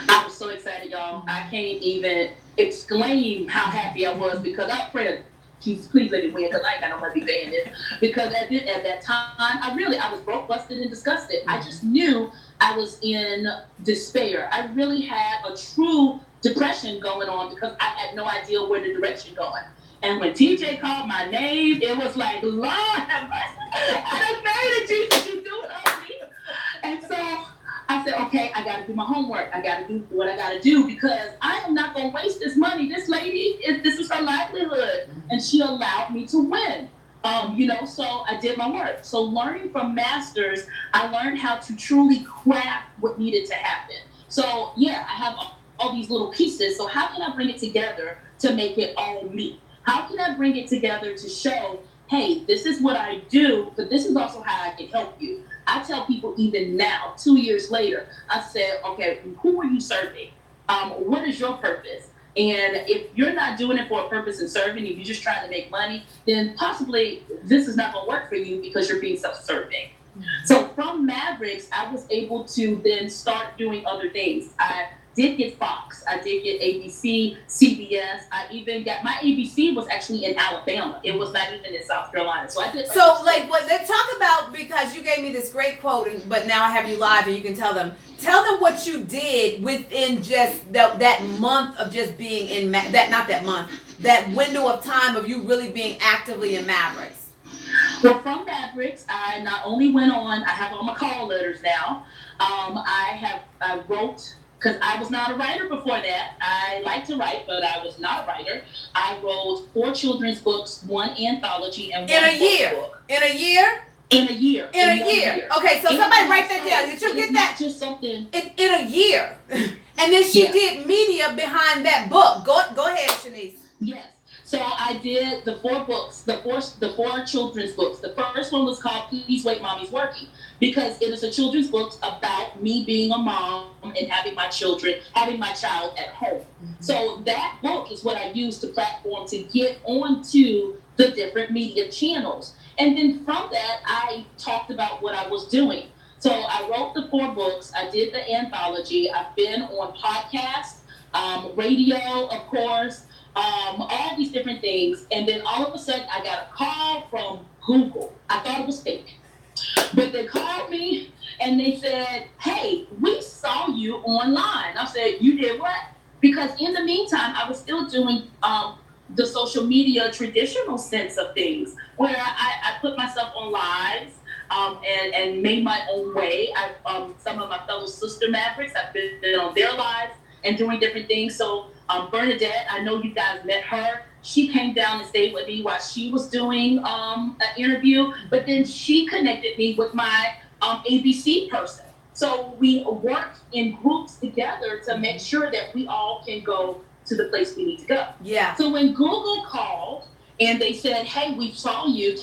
I was so excited, y'all. I can't even exclaim how happy I was, because I prayed, Jesus, please let me win, because I ain't got no money paying this. Because at that time, I was broke, busted, and disgusted. I just knew I was in despair. I really had a true depression going on, because I had no idea where the direction going. And when TJ called my name, it was like, Lord have mercy, I done made it, Jesus, you do it on me. And so I said, okay, I got to do my homework. I got to do what I got to do, because I am not going to waste this money. This lady, this is her livelihood, and she allowed me to win. So I did my work. So learning from masters, I learned how to truly craft what needed to happen. So yeah, I have all these little pieces. So how can I bring it together to make it all me? How can I bring it together to show, hey, this is what I do, but this is also how I can help you. I tell people even now, 2 years later, I said, okay, who are you serving? What is your purpose? And if you're not doing it for a purpose and serving, if you're just trying to make money, then possibly this is not going to work for you, because you're being self-serving. Mm-hmm. So from Mavericks, I was able to then start doing other things. I did get Fox. I did get ABC, CBS. I even got, my ABC was actually in Alabama. It was not even in South Carolina. So I did. So like what they talk about, because you gave me this great quote, but now I have you live and you can tell them what you did within just that month of just being in that window of time of you really being actively in Mavericks. Well, from Mavericks, I not only went on, I have all my call letters now. I wrote, because I was not a writer before that. I like to write, but I was not a writer. I wrote 4 children's books, 1 anthology, and 1 in a year. book. In a year? In a year. In a year. Okay, so somebody write that down. Did you get that? Just something. In a year. And then she did media behind that book. Go ahead, Shanice. Yes. So I did the 4 books, the four children's books. The first one was called Please Wait, Mommy's Working, because it is a children's book about me being a mom and having my child at home. Mm-hmm. So that book is what I used to platform to get onto the different media channels. And then from that, I talked about what I was doing. So I wrote the 4 books. I did the anthology. I've been on podcasts, radio, of course, all these different things. And then all of a sudden, I got a call from Google. I thought it was fake. But they called me and they said, hey, we saw you online. I said, you did what? Because in the meantime, I was still doing the social media traditional sense of things, where I put myself on lives and made my own way. Some of my fellow sister Mavericks, I've been on their lives and doing different things. So Bernadette, I know you guys met her. She came down and stayed with me while she was doing an interview, but then she connected me with my ABC person. So we work in groups together to make sure that we all can go to the place we need to go. Yeah. So when Google called and they said, hey, we saw you,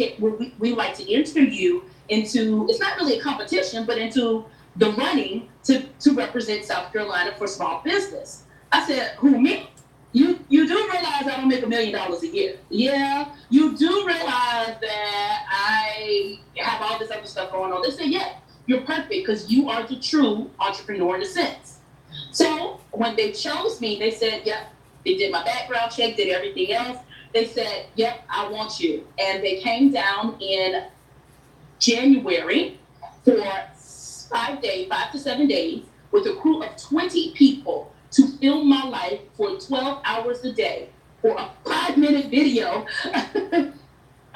we like to enter you into, it's not really a competition, but into the running to represent South Carolina for small business. I said, who, me? You do realize I don't make $1 million a year. Yeah. You do realize that I have all this other stuff going on. They said, yeah, you're perfect because you are the true entrepreneur in a sense. So when they chose me, they said, yep, they did my background check, did everything else. They said, yep, I want you. And they came down in January for 5 to 7 days with a crew of 20 people to film my life for 12 hours a day for a 5-minute video,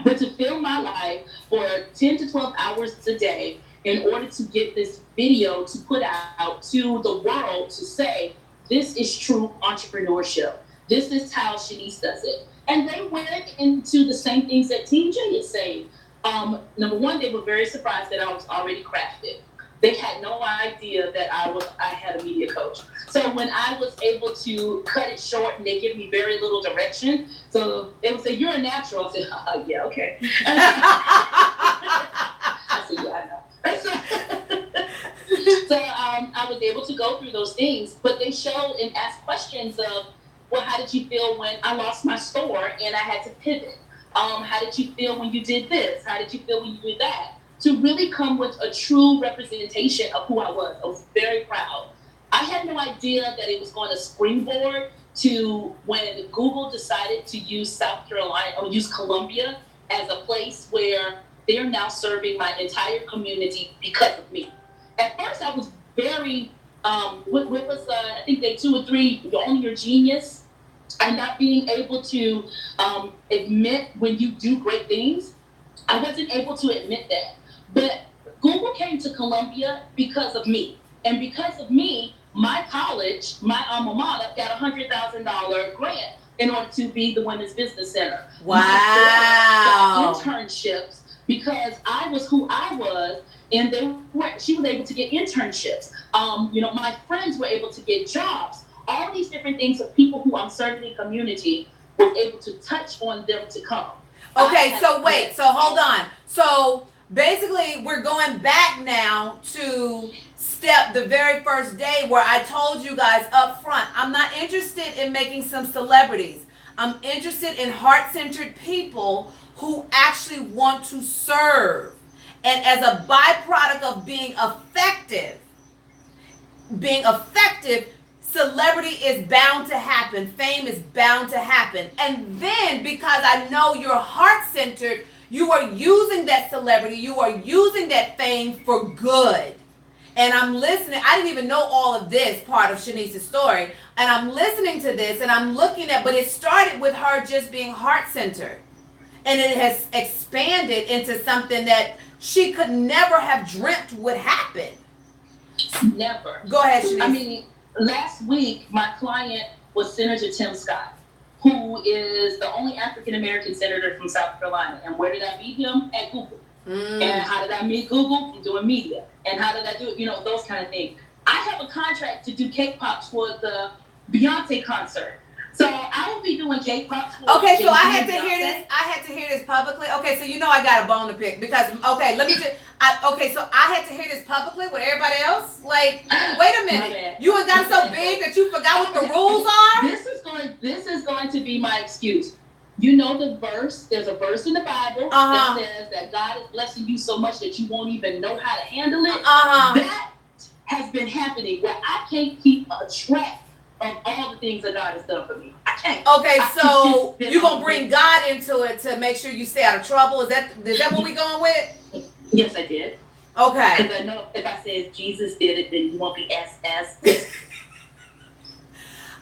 but to film my life for 10 to 12 hours a day in order to get this video to put out to the world to say, this is true entrepreneurship. This is how Shanice does it. And they went into the same things that TJ is saying. Number one, they were very surprised that I was already crafted. They had no idea that I had a media coach. So when I was able to cut it short and they give me very little direction, so they would say, you're a natural. I said, yeah, okay. I said, yeah, I know. So I was able to go through those things, but they showed and asked questions of, well, how did you feel when I lost my store and I had to pivot? How did you feel when you did this? How did you feel when you did that? To really come with a true representation of who I was. I was very proud. I had no idea that it was going to springboard to when Google decided to use South Carolina or use Columbia as a place where they're now serving my entire community because of me. At first, I was very, what was, I think they 2 or 3, you're only your genius, and not being able to admit when you do great things. I wasn't able to admit that. But Google came to Columbia because of me. And because of me, my college, my alma mater, got a $100,000 grant in order to be the Women's Business Center. Wow. My daughter got internships because I was who I was, and she was able to get internships. My friends were able to get jobs. All these different things of people who I'm serving in the community were able to touch on them to come. Okay, so wait, so hold on. So basically, we're going back now to the very first day where I told you guys up front, I'm not interested in making some celebrities. I'm interested in heart-centered people who actually want to serve. And as a byproduct of being effective, celebrity is bound to happen. Fame is bound to happen. And then because I know you're heart-centered, you are using that celebrity, you are using that fame for good. And I'm listening. I didn't even know all of this part of Shanice's story. And I'm listening to this and I'm looking at, but it started with her just being heart-centered. And it has expanded into something that she could never have dreamt would happen. Never. Go ahead, Shanice. I mean, last week, my client was Senator Tim Scott, who is the only African-American senator from South Carolina. And where did I meet him? At Google. And how did I meet Google? From doing media. And how did I do it? Those kind of things. I have a contract to do cake pops for the Beyonce concert. So I will be doing cake pops for Okay, so Jay-Z I had and to Beyonce. hear this. I had to hear this publicly. Okay, so I got a bone to pick because let me just. So I had to hear this publicly with everybody else. Like, wait a minute, you have got so big that you forgot what the rules are. This is going to be my excuse. You know the verse. There's a verse in the Bible that says that God is blessing you so much that you won't even know how to handle it. That has been happening where I can't keep a track of all the things that God has done for me. I can't. Okay, so you're gonna bring God into it to make sure you stay out of trouble. Is that what we're going with? Yes, I did. Okay. Because I know if I said Jesus did it, then you won't be SS.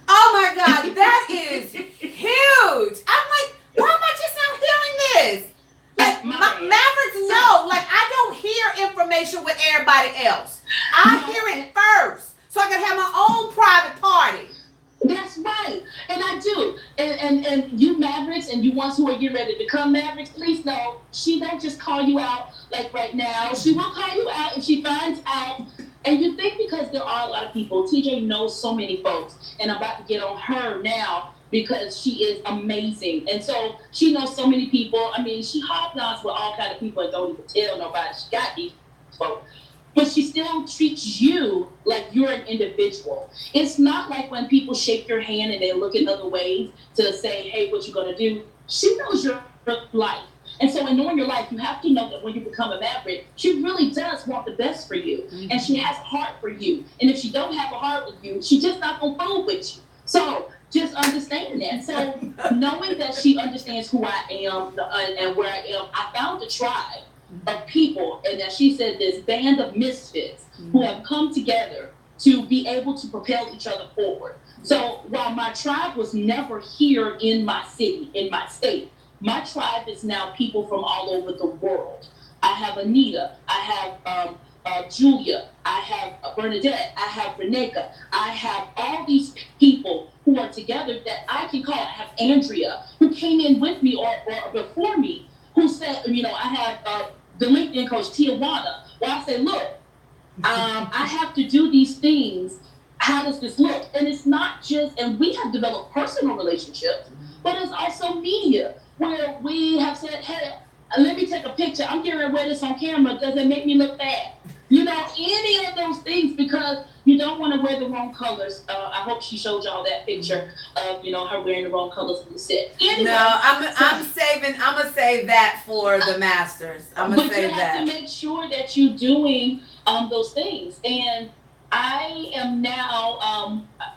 Oh my God, that is huge. I'm like, why am I just not hearing this? Like, Mavericks know, like I don't hear information with everybody else. I hear it first, so I can have my own private party. That's right, and I do. And you Mavericks and you ones who are getting ready to become Mavericks, please know she don't just call you out like right now. She will call you out if she finds out And you think because there are a lot of people, TJ knows so many folks, and I'm about to get on her now because she is amazing. And so she knows so many people. I mean, she hobnobs with all kind of people and don't even tell nobody she got these folks. But she still treats you like you're an individual. It's not like when people shake your hand and they look in other ways to say, hey, what you gonna do? She knows your life. And so in knowing your life, you have to know that when you become a maverick, she really does want the best for you. Mm-hmm. And she has a heart for you. And if she don't have a heart with you, she just not gonna fool with you. So just understand that. So knowing that she understands who I am and where I am, I found a tribe of people, and as she said, this band of misfits who have come together to be able to propel each other forward. So while my tribe was never here in my city, in my state, my tribe is now people from all over the world. I have Anita, I have Julia, I have Bernadette, I have Reneka, I have all these people who are together that I can call. I have Andrea, who came in with me or before me, who said, I have the LinkedIn coach, Tijuana, where I say, look, I have to do these things. How does this look? And it's not just, and we have developed personal relationships, but it's also media, where we have said, hey, let me take a picture. I'm getting ready to wear this on camera. Does it make me look bad? Any of those things, because you don't want to wear the wrong colors. I hope she showed y'all that picture of, her wearing the wrong colors in the set. Anyway, no, I'm gonna save that for the Masters. I'm gonna save that. But you have to make sure that you're doing those things. And I am now,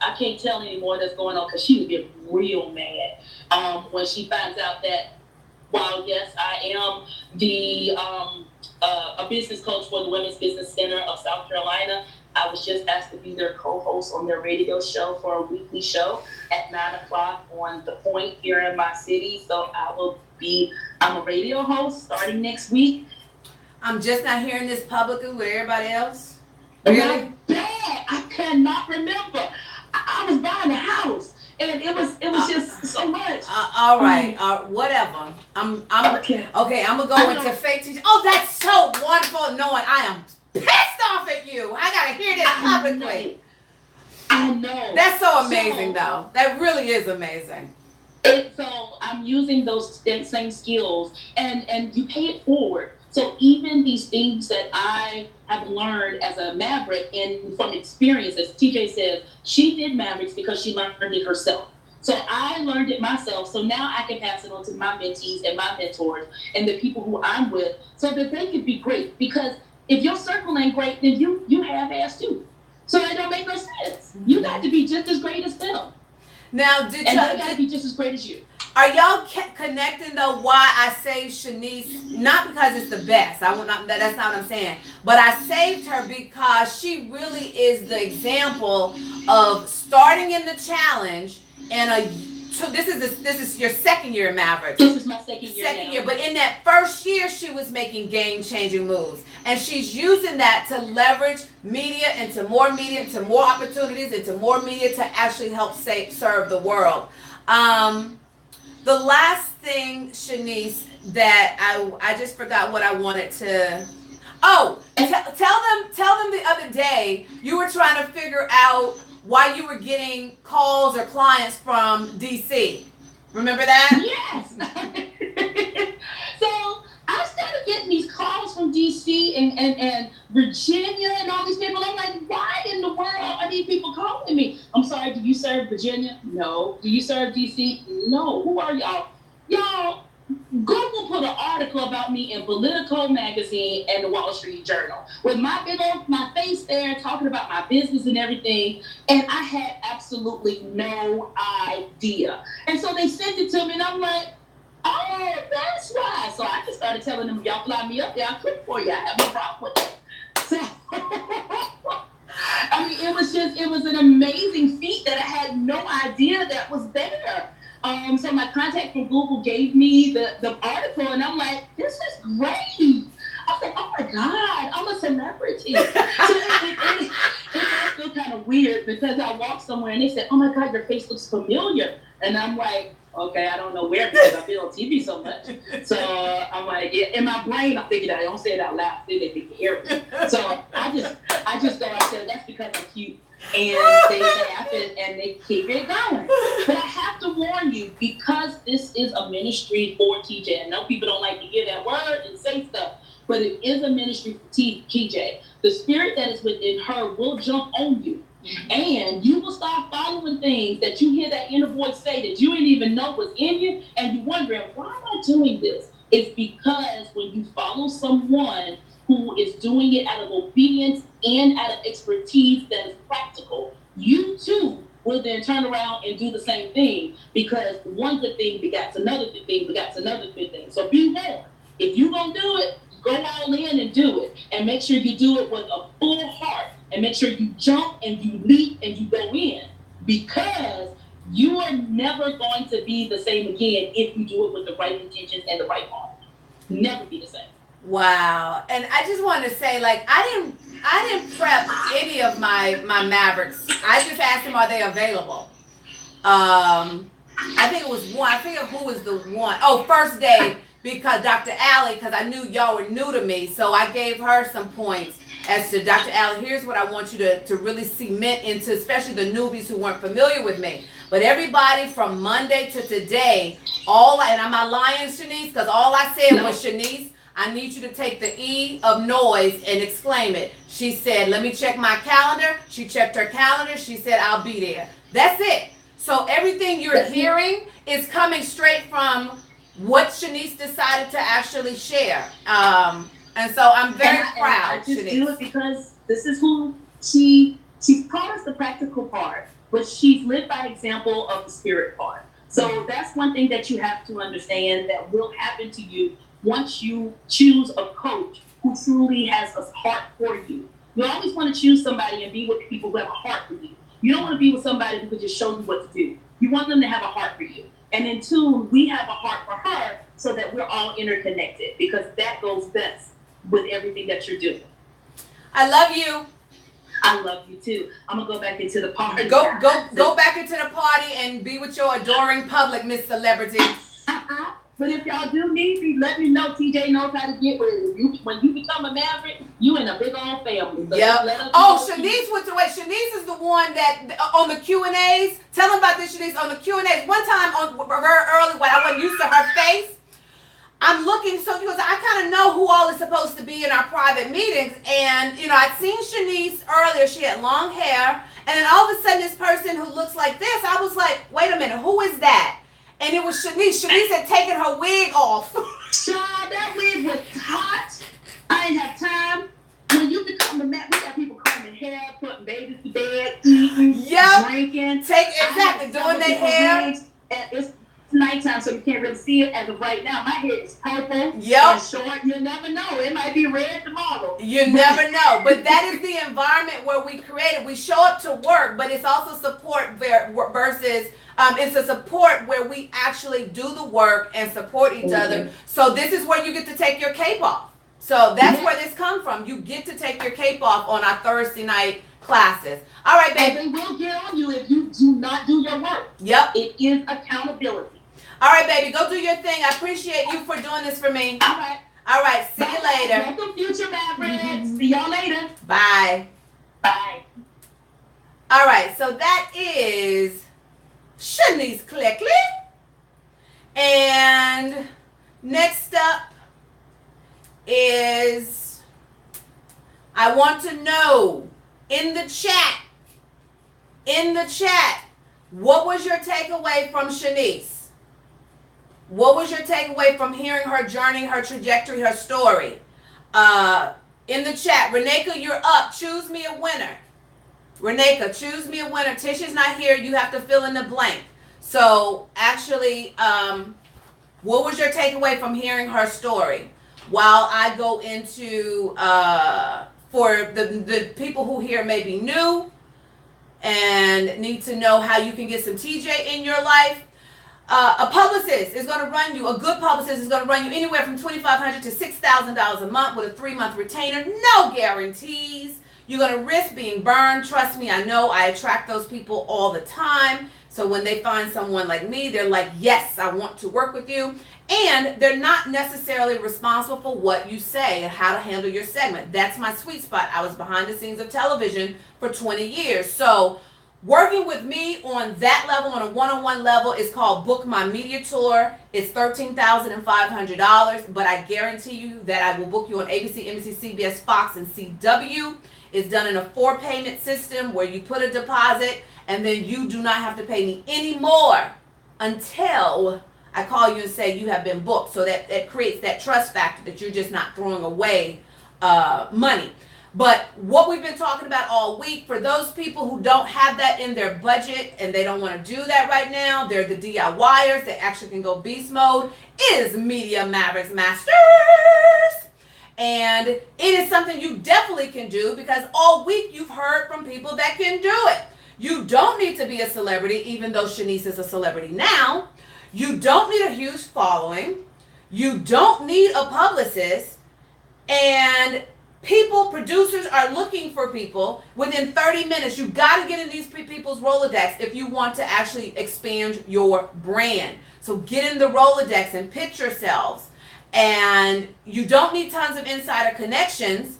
I can't tell anymore that's going on, because she would get real mad when she finds out that, while yes, I am the a business coach for the Women's Business Center of South Carolina, I was just asked to be their co-host on their radio show for a weekly show at 9:00 on The Point here in my city. So I'm a radio host starting next week. I'm just not hearing this publicly with everybody else. Really? Not bad. I cannot remember. I was buying a house. And it was just so much. All right, whatever. I'm okay. I'm gonna go into fake teaching. Oh, that's so wonderful knowing I am pissed off at you. I gotta hear this publicly. I know. That's so amazing, though. That really is amazing. And so I'm using those same skills, and you pay it forward. So even these things that I have learned as a maverick and from experience, as TJ says, she did Mavericks because she learned it herself. So I learned it myself. So now I can pass it on to my mentees and my mentors and the people who I'm with, so that they can be great. Because if your circle ain't great, then you have-ass too. So it don't make no sense. You got to be just as great as them. Now, they got to be just as great as you. Are y'all connecting though? Why I saved Shanice? Not because it's the best. That's not what I'm saying. But I saved her because she really is the example of starting in the challenge this is your second year in Mavericks. This is my second year. But in that first year, she was making game-changing moves, and she's using that to leverage media into more opportunities, into more media to actually help serve the world. The last thing, Shanice, that I just forgot what I wanted to. Oh, tell them the other day you were trying to figure out why you were getting calls or clients from DC. Remember that? Yes. So I started getting these calls from DC and Virginia and all these people. I'm like, why in the world are these people calling me? I'm sorry, do you serve Virginia? No. Do you serve DC? No. Who are y'all? Y'all, Google put an article about me in Politico magazine and the Wall Street Journal with my face there talking about my business and everything, and I had absolutely no idea. And so they sent it to me, and I'm like, oh, that's why. So I just started telling them, y'all fly me up there, I'll cook for you. I have no problem with it. So I mean, it was an amazing feat that I had no idea that was there. So my contact from Google gave me the article, and I'm like, this is great. I was like, oh my God, I'm a celebrity. So it feel kind of weird because I walked somewhere and they said, oh my God, your face looks familiar. And I'm like, Okay, I don't know where because I've been on TV so much. So I'm like, yeah, in my brain, I'm thinking that I don't say it out loud. Then they can hear me. So I just go out there. That's because I'm cute. And they laugh and they keep it going. But I have to warn you, because this is a ministry for TJ. I know people don't like to hear that word and say stuff, but it is a ministry for TJ. The spirit that is within her will jump on you. And you will start following things that you hear that inner voice say that you didn't even know was in you, and you're wondering, why am I doing this? It's because when you follow someone who is doing it out of obedience and out of expertise that is practical, you too will then turn around and do the same thing, because one good thing begats another good thing begats another good thing. So be warned. If you're going to do it, go all in and do it. And make sure you do it with a full heart. And make sure you jump and you leap and you go in, because you are never going to be the same again if you do it with the right intentions and the right heart. Never be the same. Wow. And I just want to say, like, I didn't prep any of my Mavericks. I just asked them, are they available? I think it was one. I forget who was the one. Oh, first day, because Dr. Allie, because I knew y'all were new to me, so I gave her some points as to, Dr. Allen, here's what I want you to really cement into, especially the newbies who weren't familiar with me. But everybody from Monday to today, and am I lying, Shanice? Because all I said was, Shanice, I need you to take the E of noise and exclaim it. She said, let me check my calendar. She checked her calendar. She said, I'll be there. That's it. So everything you're hearing is coming straight from what Shanice decided to actually share. And so I'm very proud. I just Shanice. Do it because this is who she's promised the practical part, but she's lived by example of the spirit part. So that's one thing that you have to understand that will happen to you once you choose a coach who truly has a heart for you. You always want to choose somebody and be with people who have a heart for you. You don't want to be with somebody who can just show you what to do. You want them to have a heart for you. And in tune, we have a heart for her so that we're all interconnected, because that goes best with everything that you're doing. I love you. I love you too. I'm gonna go back into the party. Go back into the party and be with your adoring public, Miss Celebrity. But if y'all do need me, let me know. TJ knows how to get with it. When you become a Maverick, you in a big old family. So yep. Oh, Shanice went away. Shanice is the one that on the Q&As. Tell them about this, Shanice. On the Q&As, one time very early when I wasn't used to her face, I'm looking, so because I kind of know who all is supposed to be in our private meetings, and I'd seen Shanice earlier. She had long hair, and then all of a sudden, this person who looks like this, I was like, wait a minute, who is that? And it was Shanice. Shanice had taken her wig off. Child, that wig was hot. I didn't have time. When you become a man, we got people combing hair, putting babies to bed, eating, drinking, doing their hair. And it's nighttime, so you can't really see it as of right now. My hair is purple and short. You never know. It might be red tomorrow. You never know. But that is the environment where we created. We show up to work, but it's also support versus it's a support where we actually do the work and support each other. So this is where you get to take your cape off. So that's where this comes from. You get to take your cape off on our Thursday night classes. All right, baby. And they will get on you if you do not do your work. Yep. It is accountability. All right, baby. Go do your thing. I appreciate you for doing this for me. All right. All right. See you later. Welcome, future Mavericks. See y'all later. Bye. Bye. All right. So that is Shanice Cleckley. And next up is, I want to know in the chat, what was your takeaway from Shanice? What was your takeaway from hearing her journey, her trajectory, her story? In the chat, Reneka, you're up. Choose me a winner. Reneka, choose me a winner. Tisha's not here. You have to fill in the blank. So actually, what was your takeaway from hearing her story? While I go into, for the people who here may be new and need to know how you can get some TJ in your life, a publicist is going to run you, a good publicist is going to run you anywhere from $2,500 to $6,000 a month with a 3-month retainer, no guarantees. You're going to risk being burned. Trust me, I know I attract those people all the time. So So when they find someone like me, they're like, yes, I want to work with you. And they're not necessarily responsible for what you say and how to handle your segment. That's my sweet spot. I was behind the scenes of television for 20 years. So working with me on that level, on a one-on-one level, is called Book My Media Tour. It's $13,500, but I guarantee you that I will book you on ABC, NBC, CBS, Fox, and CW. It's done in a 4-payment system where you put a deposit and then you do not have to pay me any more until I call you and say you have been booked. So that creates that trust factor that you're just not throwing away money. But what we've been talking about all week, for those people who don't have that in their budget and they don't want to do that right now, they're the DIYers that actually can go beast mode, is Media Mavericks Masters. And it is something you definitely can do, because all week you've heard from people that can do it. You don't need to be a celebrity, even though Shanice is a celebrity now. You don't need a huge following. You don't need a publicist. And producers are looking for people within 30 minutes. You got to get in these people's Rolodex if you want to actually expand your brand. So get in the Rolodex and pitch yourselves. And you don't need tons of insider connections,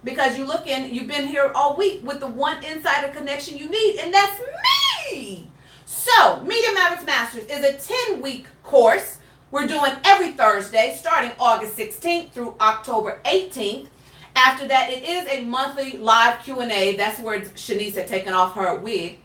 because you've been here all week with the one insider connection you need, and that's me. So Media Mavericks Masters is a 10-week course. We're doing every Thursday starting August 16th through October 18th. After that, it is a monthly live Q&A. That's where Shanice had taken off her wig.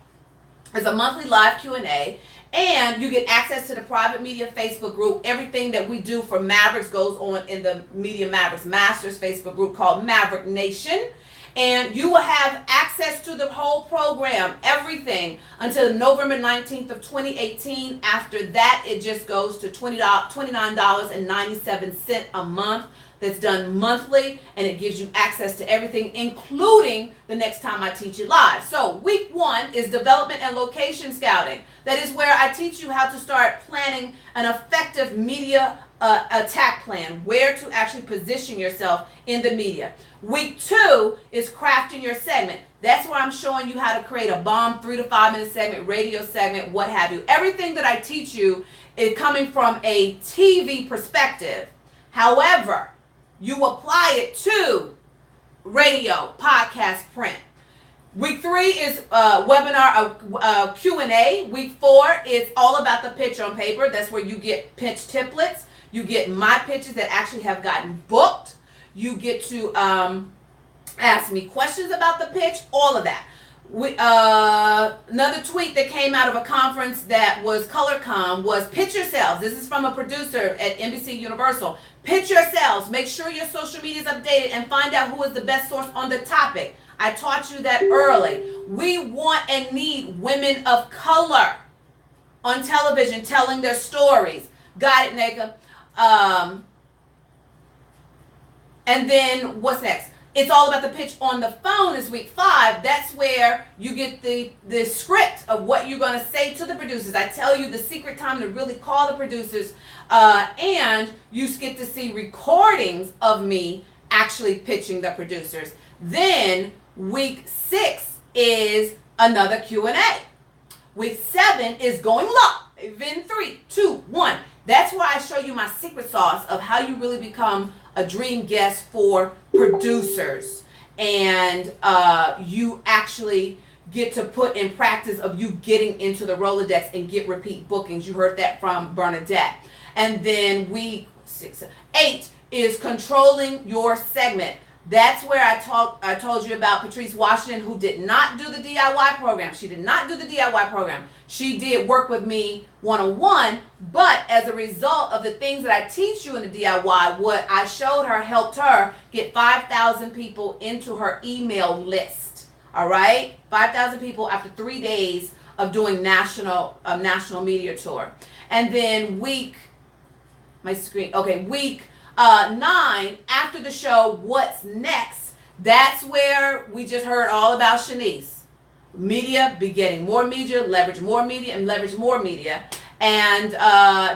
It's a monthly live Q&A. And you get access to the private media Facebook group. Everything that we do for Mavericks goes on in the Media Mavericks Masters Facebook group called Maverick Nation. And you will have access to the whole program, everything, until November 19th of 2018. After that, it just goes to $29.97 a month. That's done monthly, and it gives you access to everything, including the next time I teach you live. So week 1 is development and location scouting. That is where I teach you how to start planning an effective media attack plan, where to actually position yourself in the media. Week 2 is crafting your segment. That's where I'm showing you how to create a bomb 3 to 5 minute segment, radio segment, what have you. Everything that I teach you is coming from a TV perspective. However, you apply it to radio, podcast, print. Week 3 is webinar Q&A. Week 4 is all about the pitch on paper. That's where you get pitch templates. You get my pitches that actually have gotten booked. You get to ask me questions about the pitch, all of that. Another tweet that came out of a conference that was ColorCom was pitch yourselves. This is from a producer at NBC Universal. Pitch yourselves. Make sure your social media is updated and find out who is the best source on the topic. I taught you that early. We want and need women of color on television telling their stories. Got it, Nika? And then what's next? It's all about the pitch on the phone is week 5. That's where you get the script of what you're going to say to the producers. I tell you the secret time to really call the producers, and you get to see recordings of me actually pitching the producers. Then week 6 is another Q&A. Week 7 is going live in 3, 2, 1. That's why I show you my secret sauce of how you really become a dream guest for producers, and you actually get to put in practice of you getting into the Rolodex and get repeat bookings. You heard that from Bernadette. And then week 8 is controlling your segment. That's where I told you about Patrice Washington, who did not do the DIY program. She did not do the DIY program. She did work with me one-on-one, but as a result of the things that I teach you in the DIY, what I showed her helped her get 5,000 people into her email list. All right? 5,000 people after 3 days of doing national media tour. And then week 9, after the show, what's next? That's where we just heard all about Shanice. Media, begetting more media, leverage more media, and leverage more media. And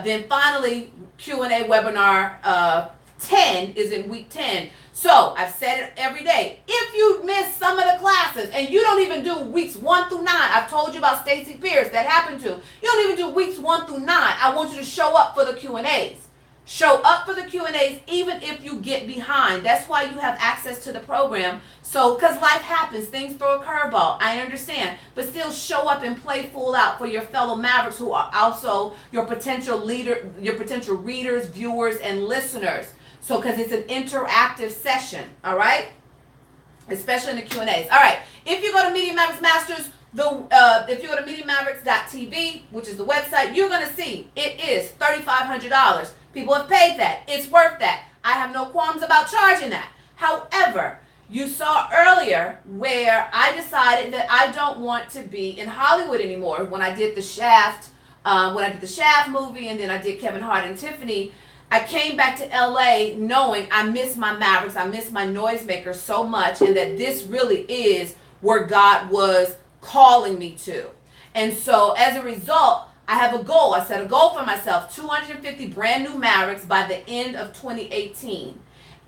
then finally, Q&A webinar 10 is in week 10. So I've said it every day. If you miss some of the classes and you don't even do weeks 1 through 9, I've told you about Stacey Pierce that happened to. You don't even do weeks 1 through 9. I want you to show up for the Q&As. Show up for the Q&As even if you get behind. That's why you have access to the program. So, because life happens, things throw a curveball. I understand. But still show up and play full out for your fellow Mavericks who are also your potential leader, your potential readers, viewers, and listeners. So, because it's an interactive session, all right? Especially in the Q&As. All right. If you go to Media Mavericks Masters, if you go to MediaMavericks.tv, which is the website, you're going to see it is $3,500. People have paid that. It's worth that. I have no qualms about charging that. However, you saw earlier where I decided that I don't want to be in Hollywood anymore. When I did the Shaft, movie, and then I did Kevin Hart and Tiffany, I came back to LA knowing I miss my Mavericks, I miss my NoiseMaker so much, and that this really is where God was calling me to. And so as a result, I have a goal. I set a goal for myself, 250 brand new Mavericks by the end of 2018.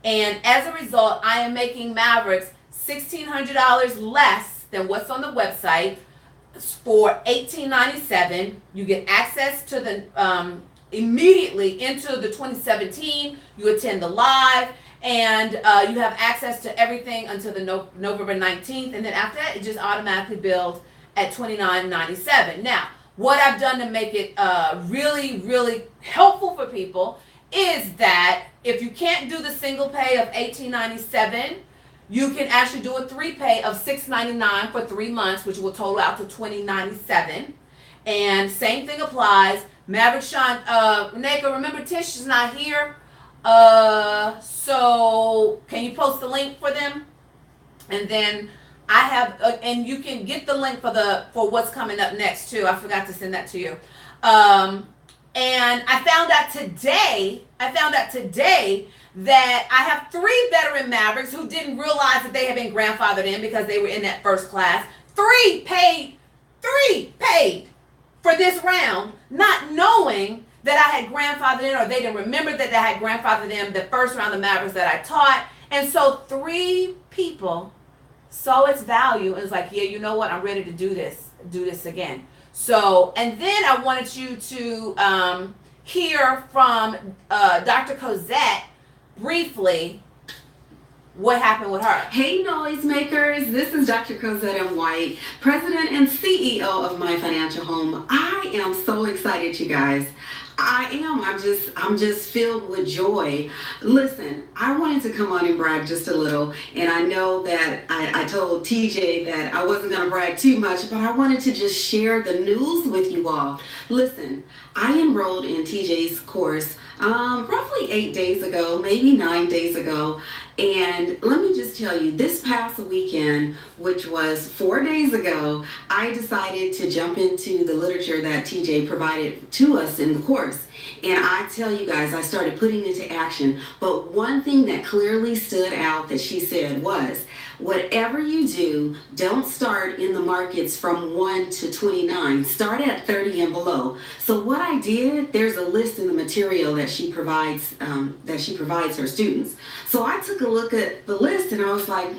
And as a result, I am making Mavericks $1,600 less than what's on the website for $1,897. You get access to the immediately into the 2017. You attend the live, and you have access to everything until the November 19th. And then after that, it just automatically builds at $29.97. Now, what I've done to make it really, really helpful for people is that if you can't do the single pay of $1,897, you can actually do a 3-pay of $699 for 3 months, which will total out to $20.97. And same thing applies. Maverick Sean, Naka, remember Tish is not here. So can you post the link for them? And then I have, and you can get the link for what's coming up next too. I forgot to send that to you. And I found out today that I have 3 veteran Mavericks who didn't realize that they had been grandfathered in because they were in that first class. 3 paid for this round, not knowing that I had grandfathered in, or they didn't remember that I had grandfathered in the first round of Mavericks that I taught. And so 3 people saw its value and was like, yeah, you know what? I'm ready to do this again. So, and then I wanted you to hear from Dr. Cosette briefly what happened with her. Hey Noisemakers, this is Dr. Cosette M. White, President and CEO of My Financial Home. I am so excited, you guys. I'm just filled with joy. Listen, I wanted to come on and brag just a little, and I know that I told TJ that I wasn't going to brag too much, but I wanted to just share the news with you all. Listen, I enrolled in TJ's course roughly 8 days ago, maybe 9 days ago. And let me just tell you, this past weekend, which was 4 days ago, I decided to jump into the literature that TJ provided to us in the course. And I tell you guys, I started putting it into action. But one thing that clearly stood out that she said was, whatever you do, don't start in the markets from 1 to 29. Start at 30 and below. So what I did, there's a list in the material that she provides her students. So I took a look at the list and I was like,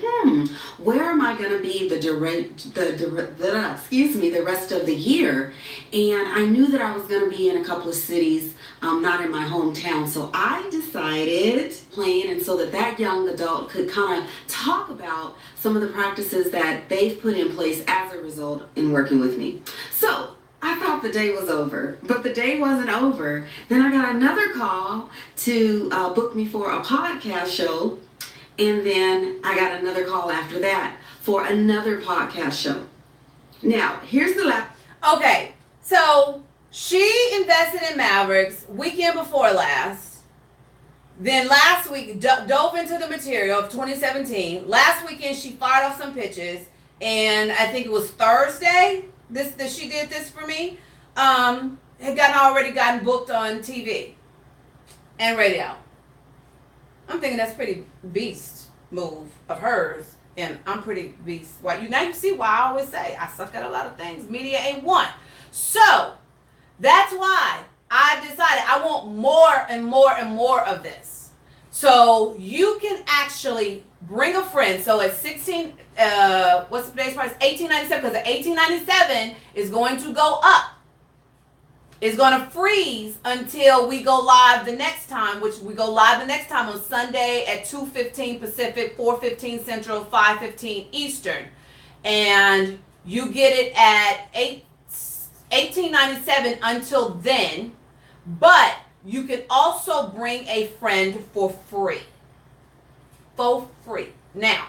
where am I going to be the rest of the year? And I knew that I was going to be in a couple of cities, not in my hometown. So I decided plan, and so that young adult could kind of talk about some of the practices that they've put in place as a result in working with me. So I thought the day was over, but the day wasn't over. Then I got another call to book me for a podcast show, and then I got another call after that for another podcast show. Now, here's the last. Okay, so she invested in Mavericks weekend before last. Then last week, dove into the material of 2017. Last weekend, she fired off some pitches. And I think it was Thursday that she did this for me. Had already gotten booked on TV and radio. I'm thinking that's pretty beast move of hers. And I'm pretty beast. Well, now you see why I always say I suck at a lot of things. Media ain't one. So that's why I decided I want more and more and more of this. So you can actually bring a friend. So at 16, what's the base price? $18.97, because the $18.97 is going to go up. It's going to freeze until we go live the next time, which we go live the next time on Sunday at 2:15 Pacific, 4:15 Central, 5:15 Eastern. And you get it at $18.97 until then. But you can also bring a friend for free. For free. Now,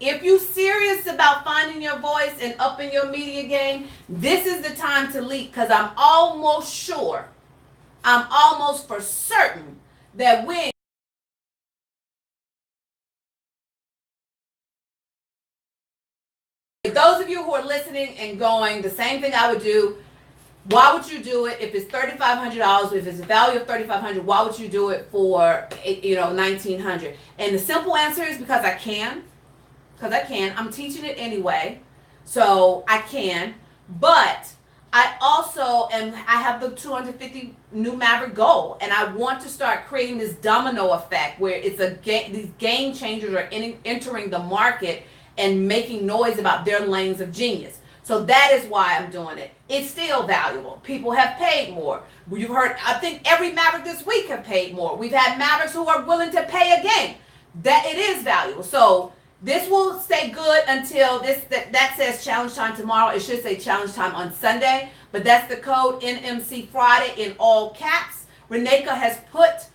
if you're serious about finding your voice and upping your media game, this is the time to leap, because I'm almost for certain that when those of you who are listening and going, the same thing I would do. Why would you do it if it's $3,500? If it's a value of $3,500, why would you do it for $1,900? And the simple answer is because I can. Because I can. I'm teaching it anyway, so I can. But I also I have the 250 new Maverick goal, and I want to start creating this domino effect where it's these game changers are entering the market and making noise about their lanes of genius. So that is why I'm doing it. It's still valuable. People have paid more. You've heard, I think every Maverick this week have paid more. We've had Mavericks who are willing to pay again. That it is valuable. So this will stay good until that says challenge time tomorrow. It should say challenge time on Sunday, but that's the code NMC Friday in all caps. Reneka has put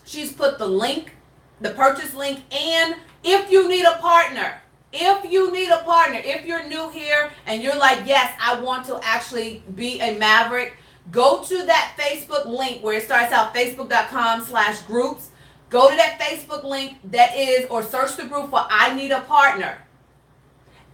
she's put the link, the purchase link, and if you need a partner, if you're new here and you're like, yes, I want to actually be a Maverick, go to that Facebook link where it starts out facebook.com/groups. Go to that Facebook link or search the group for I Need a Partner.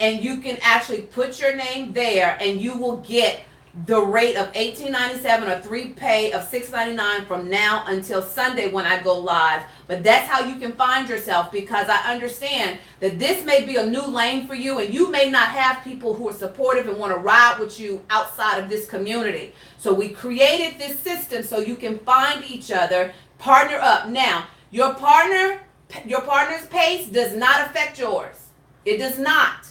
And you can actually put your name there and you will get the rate of $18.97 or 3 pay of $6.99 from now until Sunday when I go live. But that's how you can find yourself, because I understand that this may be a new lane for you and you may not have people who are supportive and want to ride with you outside of this community. So we created this system so you can find each other, partner up. Now, your partner's pace does not affect yours. It does not.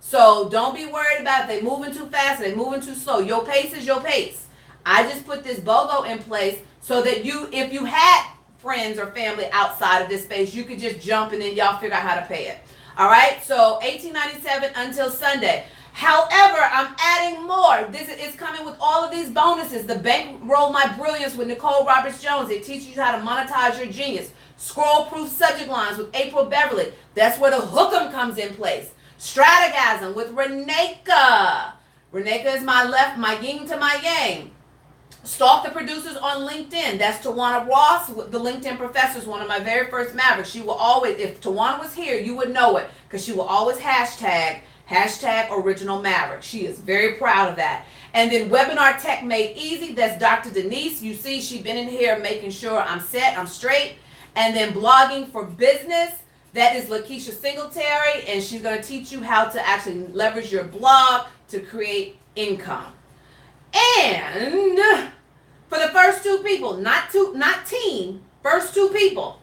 So don't be worried about if they're moving too fast or they're moving too slow. Your pace is your pace. I just put this BOGO in place so that if you had friends or family outside of this space, you could just jump and then y'all figure out how to pay it. All right, so $18.97 until Sunday. However, I'm adding more. This is coming with all of these bonuses. The Bankroll My Brilliance with Nicole Roberts-Jones. It teaches you how to monetize your genius. Scroll-proof subject lines with April Beverly. That's where the hook'em comes in place. Stratagasm with Reneka. Reneka is my yin to my yang. Stalk the producers on LinkedIn. That's Tawana Ross, the LinkedIn professor, is one of my very first Mavericks. She will always, if Tawana was here, you would know it, because she will always hashtag original Maverick. She is very proud of that. And then Webinar Tech Made Easy. That's Dr. Denise. You see, she's been in here making sure I'm straight. And then Blogging for Business. That is Lakeisha Singletary, and she's going to teach you how to actually leverage your blog to create income. And for the first two people, not team, first two people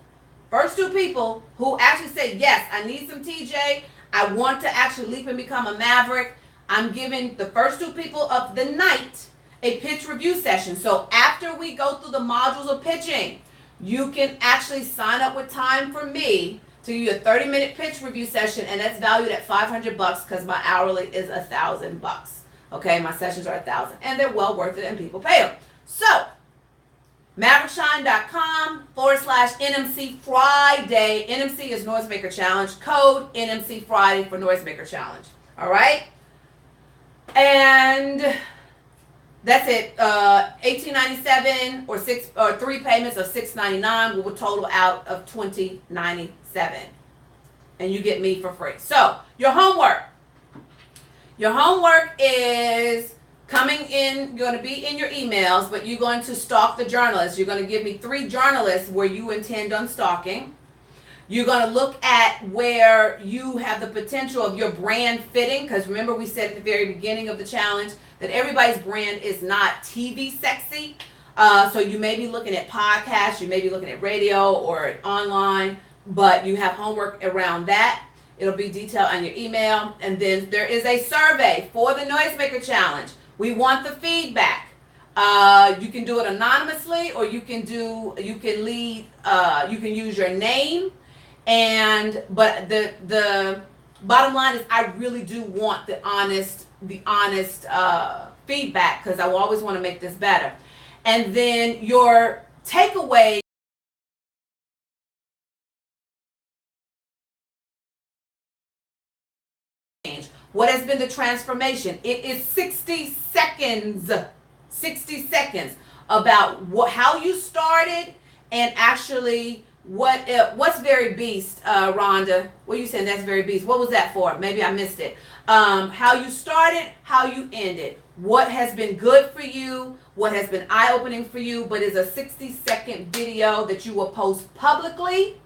who actually say, yes, I need some TJ, I want to actually leap and become a Maverick, I'm giving the first two people of the night a pitch review session. So after we go through the modules of pitching, you can actually sign up with time for me to do a 30-minute pitch review session, and that's valued at $500 because my hourly is $1,000. Okay, my sessions are $1,000, and they're well worth it, and people pay them. So, maverickshine.com/NMC Friday. NMC is NoiseMaker Challenge. Code NMC Friday for NoiseMaker Challenge. All right, and that's it. $18.97 or 3 payments of $6.99 will total out of $20.97, and you get me for free. So your homework is coming in. You're going to be in your emails, but you're going to stalk the journalists. You're going to give me 3 journalists where you intend on stalking. You're going to look at where you have the potential of your brand fitting, because remember we said at the very beginning of the challenge that everybody's brand is not TV sexy. So you may be looking at podcasts, you may be looking at radio or online, but you have homework around that. It'll be detailed on your email. And then there is a survey for the NoiseMaker Challenge. We want the feedback. You can do it anonymously, or you can use your name. But the bottom line is, I really do want the honest feedback, because I will always want to make this better. And then your takeaway. What has been the transformation? It is 60 seconds. 60 seconds about how you started, and actually what's very beast, Rhonda. What are you saying? That's very beast. What was that for? Maybe I missed it. How you started, how you ended, what has been good for you, what has been eye-opening for you, but is a 60-second video that you will post publicly,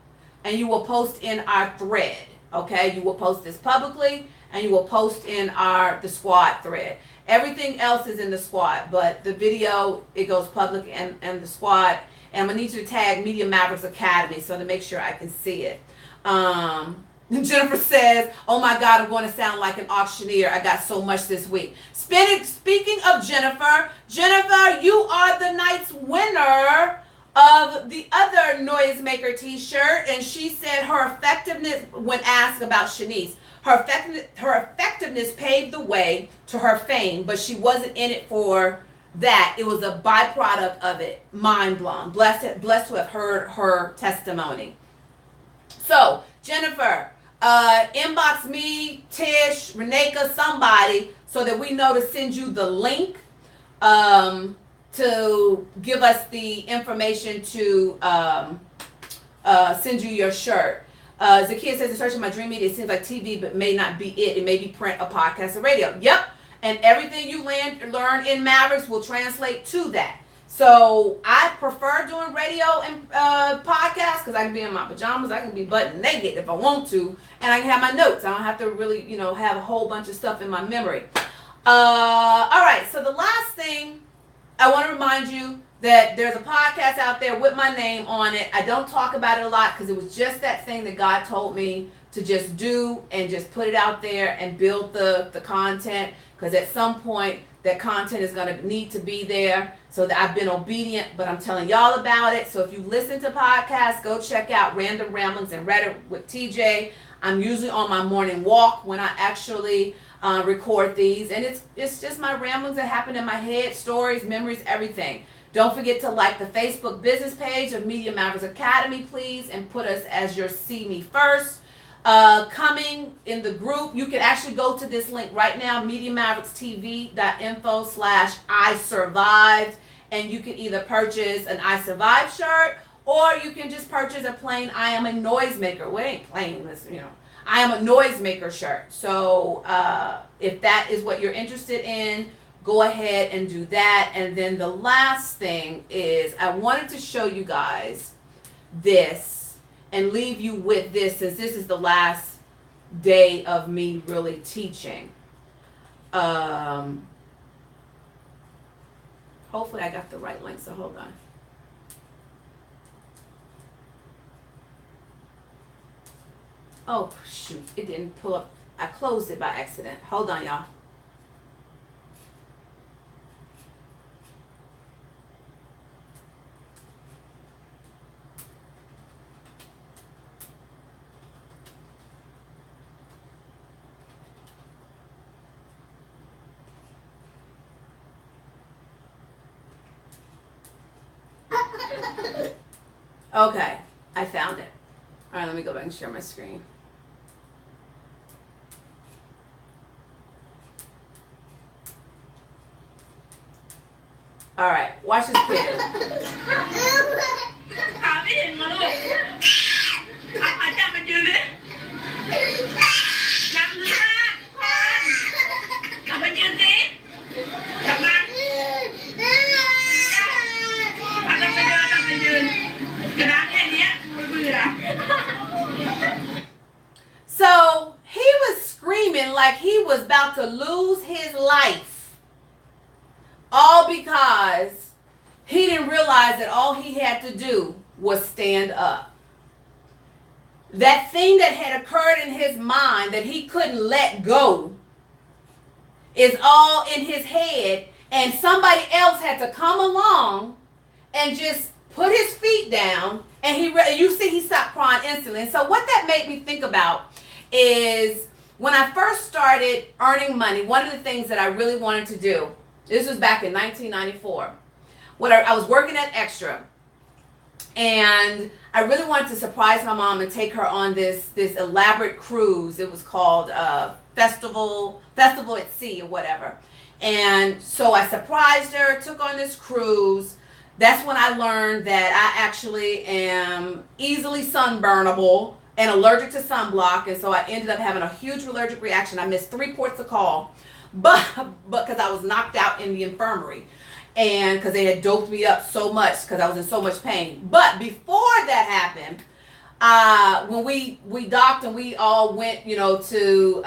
and you will post in our thread. Okay, you will post this publicly, and you will post in the squad thread. Everything else is in the squad, but the video, it goes public and the squad. And I'm gonna need you to tag Media Mavericks Academy so to make sure I can see it. Jennifer says, oh my God, I'm going to sound like an auctioneer. I got so much this week. Speaking of Jennifer, you are the night's winner of the other NoiseMaker t-shirt. And she said her effectiveness, when asked about Shanice, her effectiveness paved the way to her fame, but she wasn't in it for that. It was a byproduct of it. Mind blown. Blessed to have heard her testimony. So, Jennifer, inbox me, Tish, Reneka, somebody, so that we know to send you the link to give us the information to send you your shirt. Zakia says, in search of my dream media, it seems like TV, but may not be it. It may be print, a podcast, or radio. Yep. And everything you learn in Mavericks will translate to that. So I prefer doing radio and podcasts, because I can be in my pajamas, I can be butt naked if I want to, and I can have my notes. I don't have to really, have a whole bunch of stuff in my memory. All right, so the last thing, I want to remind you that there's a podcast out there with my name on it. I don't talk about it a lot because it was just that thing that God told me to just do, and just put it out there and build the content, because at some point that content is going to need to be there. So that I've been obedient, but I'm telling y'all about it. So if you listen to podcasts, go check out Random Ramblings and Reddit with TJ. I'm usually on my morning walk when I actually record these, and it's just my ramblings that happen in my head, stories, memories, everything. Don't forget to like the Facebook business page of Media Mavericks Academy, please, and put us as your See Me First. Coming in the group, you can actually go to this link right now, MediaMavericksTV.info/I Survived, and you can either purchase an I Survived shirt, or you can just purchase a plain I Am a Noisemaker. Well, it ain't plain, I Am a Noisemaker shirt. So if that is what you're interested in, go ahead and do that. And then the last thing is, I wanted to show you guys this and leave you with this, since this is the last day of me really teaching. Hopefully I got the right link, so hold on. Oh, shoot, it didn't pull up. I closed it by accident. Hold on, y'all. Okay, I found it. All right, let me go back and share my screen. All right, watch this kid. So he was screaming like he was about to lose his life, all because he didn't realize that all he had to do was stand up. That thing that had occurred in his mind that he couldn't let go is all in his head, and somebody else had to come along and just put his feet down, and you see he stopped crying instantly. And so what that made me think about is when I first started earning money, one of the things that I really wanted to do, this was back in 1994, when I was working at Extra, and I really wanted to surprise my mom and take her on this elaborate cruise. It was called Festival at Sea or whatever. And so I surprised her, took on this cruise. That's when I learned that I actually am easily sunburnable and allergic to sunblock. And so I ended up having a huge allergic reaction. I missed 3 ports of call, but because I was knocked out in the infirmary. And because they had doped me up so much because I was in so much pain. But before that happened, when we docked and we all went, to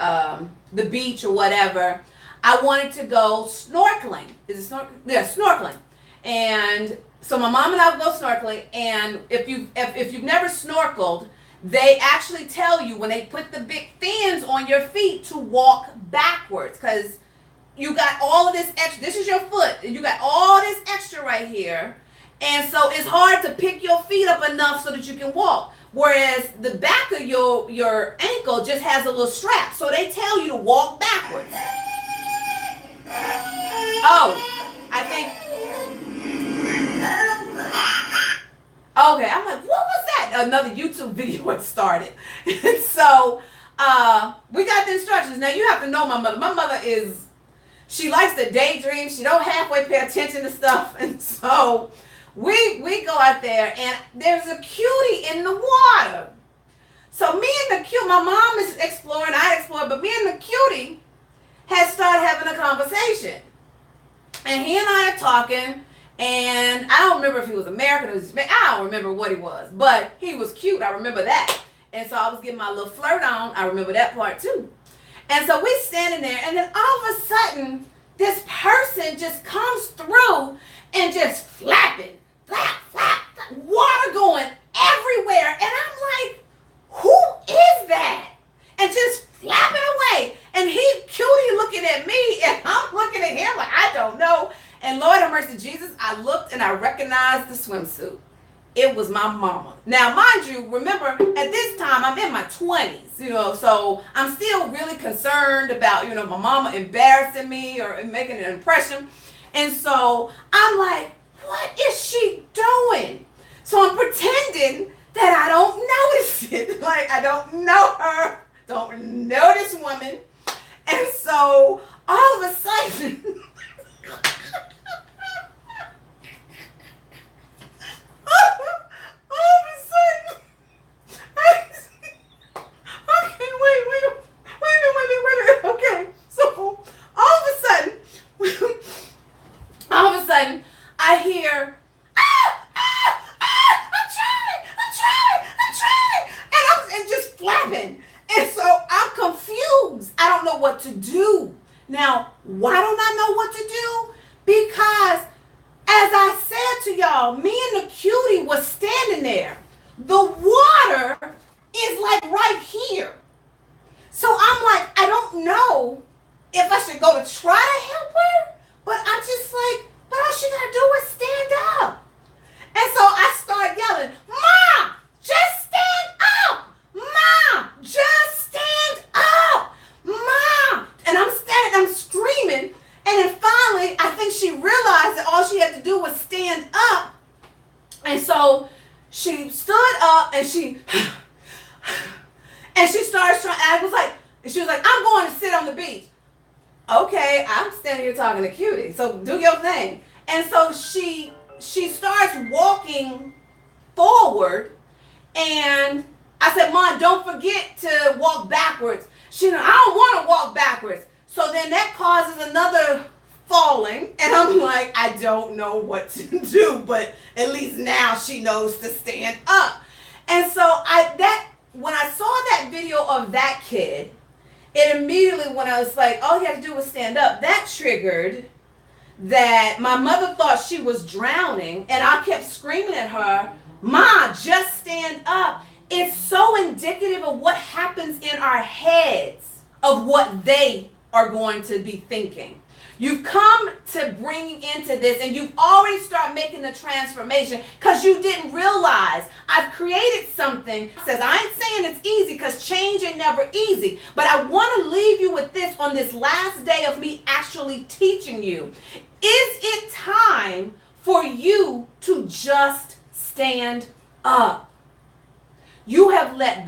the beach or whatever, I wanted to go snorkeling. Is it snorkeling? Yeah, snorkeling. And so my mom and I would go snorkeling. And if you've never snorkeled, they actually tell you when they put the big fins on your feet to walk backwards, because you got all of this extra. This is your foot, and you got all this extra right here, and so it's hard to pick your feet up enough so that you can walk. Whereas the back of your ankle just has a little strap, so they tell you to walk backwards. Oh, I think. Okay, I'm like, what was that? Another YouTube video had started, and so we got the instructions. Now you have to know my mother. My mother she likes to daydream. She don't halfway pay attention to stuff. And so we go out there, and there's a cutie in the water. So me and the cutie, my mom is exploring, I explore, but me and the cutie had started having a conversation. And he and I are talking, and I don't remember if he was American or I don't remember what he was, but he was cute. I remember that. And so I was getting my little flirt on. I remember that part too. And so we're standing there, and then all of a sudden, this person just comes through and just flapping, flap, flap, water going everywhere. And I'm like, who is that? And just flapping away. And he cutie looking at me, and I'm looking at him like, I don't know. And Lord have mercy, Jesus, I looked and I recognized the swimsuit. It was my mama. Now, mind you, remember, at this time, I'm in my 20s, so I'm still really concerned about, my mama embarrassing me or making an impression. And so I'm like, what is she doing? So I'm pretending that I don't notice it. Like, I don't know her, don't know this woman. And so all of a sudden, I hear, I'm trying, and just flapping. And so I'm confused. I don't know what to do. Now, why don't I know what to do? Because as I said to y'all, me and the cutie was standing there. The water is like right here. So I'm like, I don't know if I should go to try to help her, but I'm just like, but all she gotta do is stand up. And so I start yelling, Mom, just stand up. Mom, just stand up. Mom. And I'm standing, I'm screaming. And then finally, I think she realized that all she had to do was stand up. And so she stood up and she started trying, she was like, I'm going to sit on the beach. Okay, I'm standing here talking to Cutie, so do your thing. And so she starts walking forward, and I said, Mom, don't forget to walk backwards. She said, I don't want to walk backwards. So then that causes another falling, and I'm like, I don't know what to do, but at least now she knows to stand up. And so when I saw that video of that kid, it immediately, when I was like, all he had to do was stand up, that triggered that my mother thought she was drowning, and I kept screaming at her, "Ma, just stand up." It's so indicative of what happens in our heads of what they are going to be thinking. You've come to bring into this, and you've already started making the transformation because you didn't realize I've created something. Says I ain't saying it's easy because change ain't never easy, but I want to leave you with this on this last day of me actually teaching you. Is it time for you to just stand up? You have let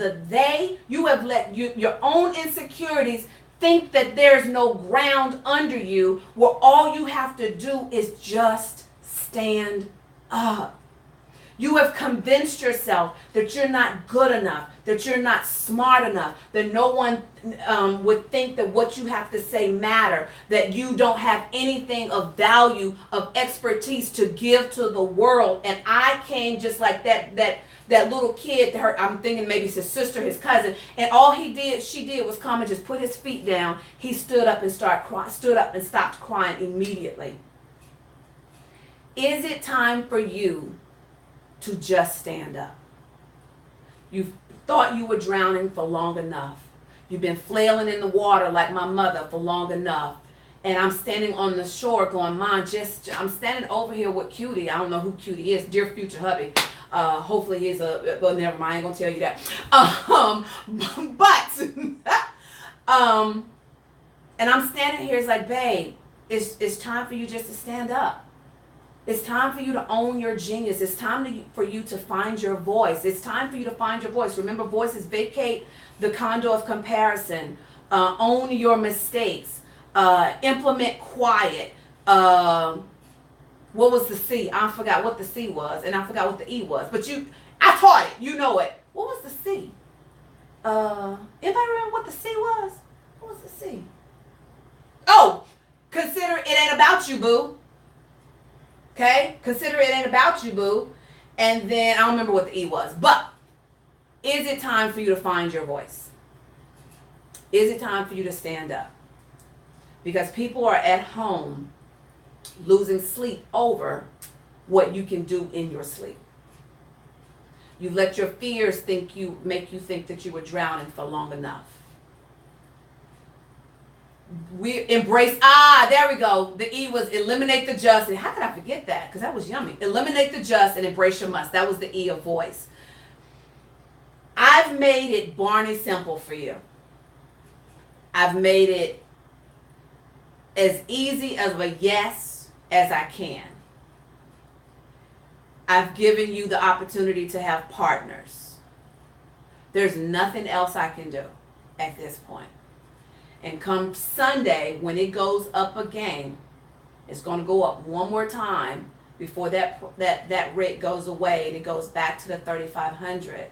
you have let your own insecurities think that there's no ground under you, where all you have to do is just stand up. You have convinced yourself that you're not good enough, that you're not smart enough, that no one would think that what you have to say matter, that you don't have anything of value, of expertise to give to the world. And I came just like that little kid, I'm thinking maybe it's his sister, his cousin, and all she did was come and just put his feet down. He stood up and stopped crying immediately. Is it time for you to just stand up? You've thought you were drowning for long enough. You've been flailing in the water like my mother for long enough. And I'm standing on the shore going, Mom, I'm standing over here with Cutie. I don't know who Cutie is, dear future hubby. Hopefully he's well, never mind, I ain't gonna tell you that. And I'm standing here, it's like, babe, it's time for you just to stand up. It's time for you to own your genius. It's time for you to find your voice. It's time for you to find your voice. Remember, voices vacate the condo of comparison. Own your mistakes. Implement quiet. What was the C? I forgot what the C was, and I forgot what the E was. But I taught it. You know it. What was the C? Anybody remember what the C was? What was the C? Oh, consider it ain't about you, boo. Okay? Consider it ain't about you, boo. And then I don't remember what the E was. But is it time for you to find your voice? Is it time for you to stand up? Because people are at home losing sleep over what you can do in your sleep. You let your fears make you think that you were drowning for long enough. We embrace, there we go. The E was eliminate the just. And how could I forget that? Because that was yummy. Eliminate the just and embrace your must. That was the E of voice. I've made it Barney simple for you. I've made it as easy of a yes as I can. I've given you the opportunity to have partners. There's nothing else I can do at this point. And come Sunday, when it goes up again, it's going to go up one more time before that rate goes away and it goes back to the 3,500.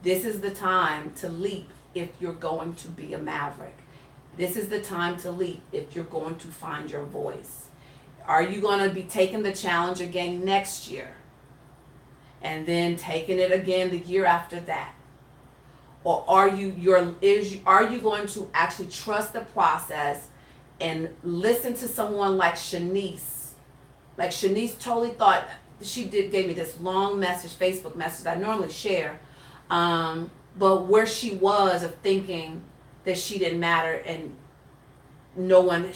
This is the time to leap if you're going to be a maverick. This is the time to leap if you're going to find your voice. Are you going to be taking the challenge again next year? And then taking it again the year after that? Or are you going to actually trust the process and listen to someone like Shanice? Like Shanice totally thought, gave me this long message, Facebook message I normally share, but where she was of thinking that she didn't matter and no one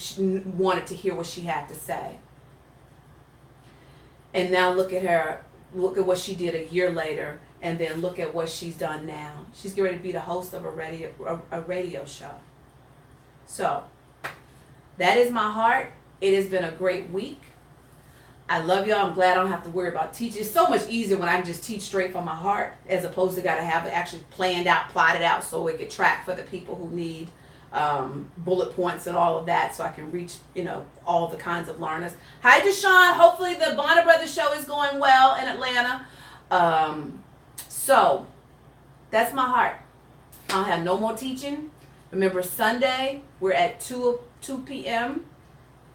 wanted to hear what she had to say. And now look at her, look at what she did a year later, and then look at what she's done now. She's getting ready to be the host of a radio show. So, that is my heart. It has been a great week. I love y'all. I'm glad I don't have to worry about teaching. It's so much easier when I can just teach straight from my heart as opposed to got to have it actually planned out, plotted out so it can track for the people who need bullet points and all of that so I can reach, all the kinds of learners. Hi, Deshaun. Hopefully the Bonner Brothers show is going well in Atlanta. So that's my heart. I'll have no more teaching. Remember, Sunday, we're at 2 p.m.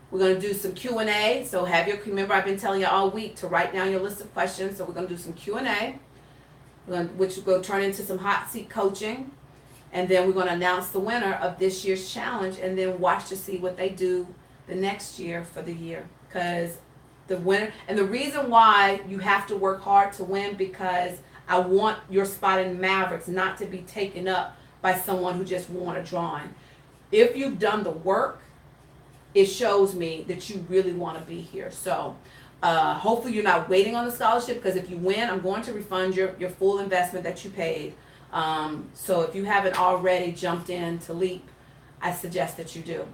We're going to do some Q&A. So remember I've been telling you all week to write down your list of questions. So we're going to do some Q&A, which will go turn into some hot seat coaching. And then we're going to announce the winner of this year's challenge and then watch to see what they do the next year for the year. because the winner, and the reason why you have to work hard to win, because I want your spot in Mavericks not to be taken up by someone who just won a drawing. If you've done the work, it shows me that you really want to be here. So hopefully you're not waiting on the scholarship, because if you win, I'm going to refund your full investment that you paid. So if you haven't already jumped in to LEAP, I suggest that you do.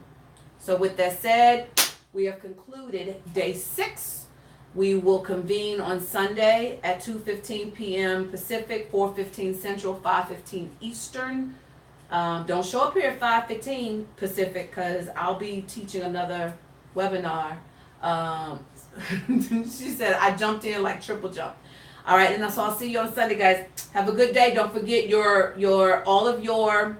So with that said, we have concluded day 6. We will convene on Sunday at 2:15 p.m. Pacific, 4:15 Central, 5:15 Eastern. Don't show up here at 5:15 Pacific, because I'll be teaching another webinar. She said I jumped in like triple jump. All right, and so I'll see you on Sunday, guys. Have a good day. Don't forget all of your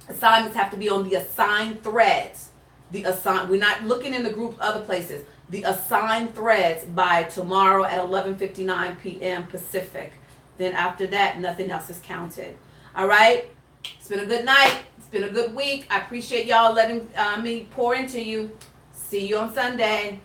assignments have to be on the assigned threads. We're not looking in the group other places. The assigned threads by tomorrow at 11:59 p.m. Pacific. Then after that, nothing else is counted. All right. It's been a good night. It's been a good week. I appreciate y'all letting me pour into you. See you on Sunday.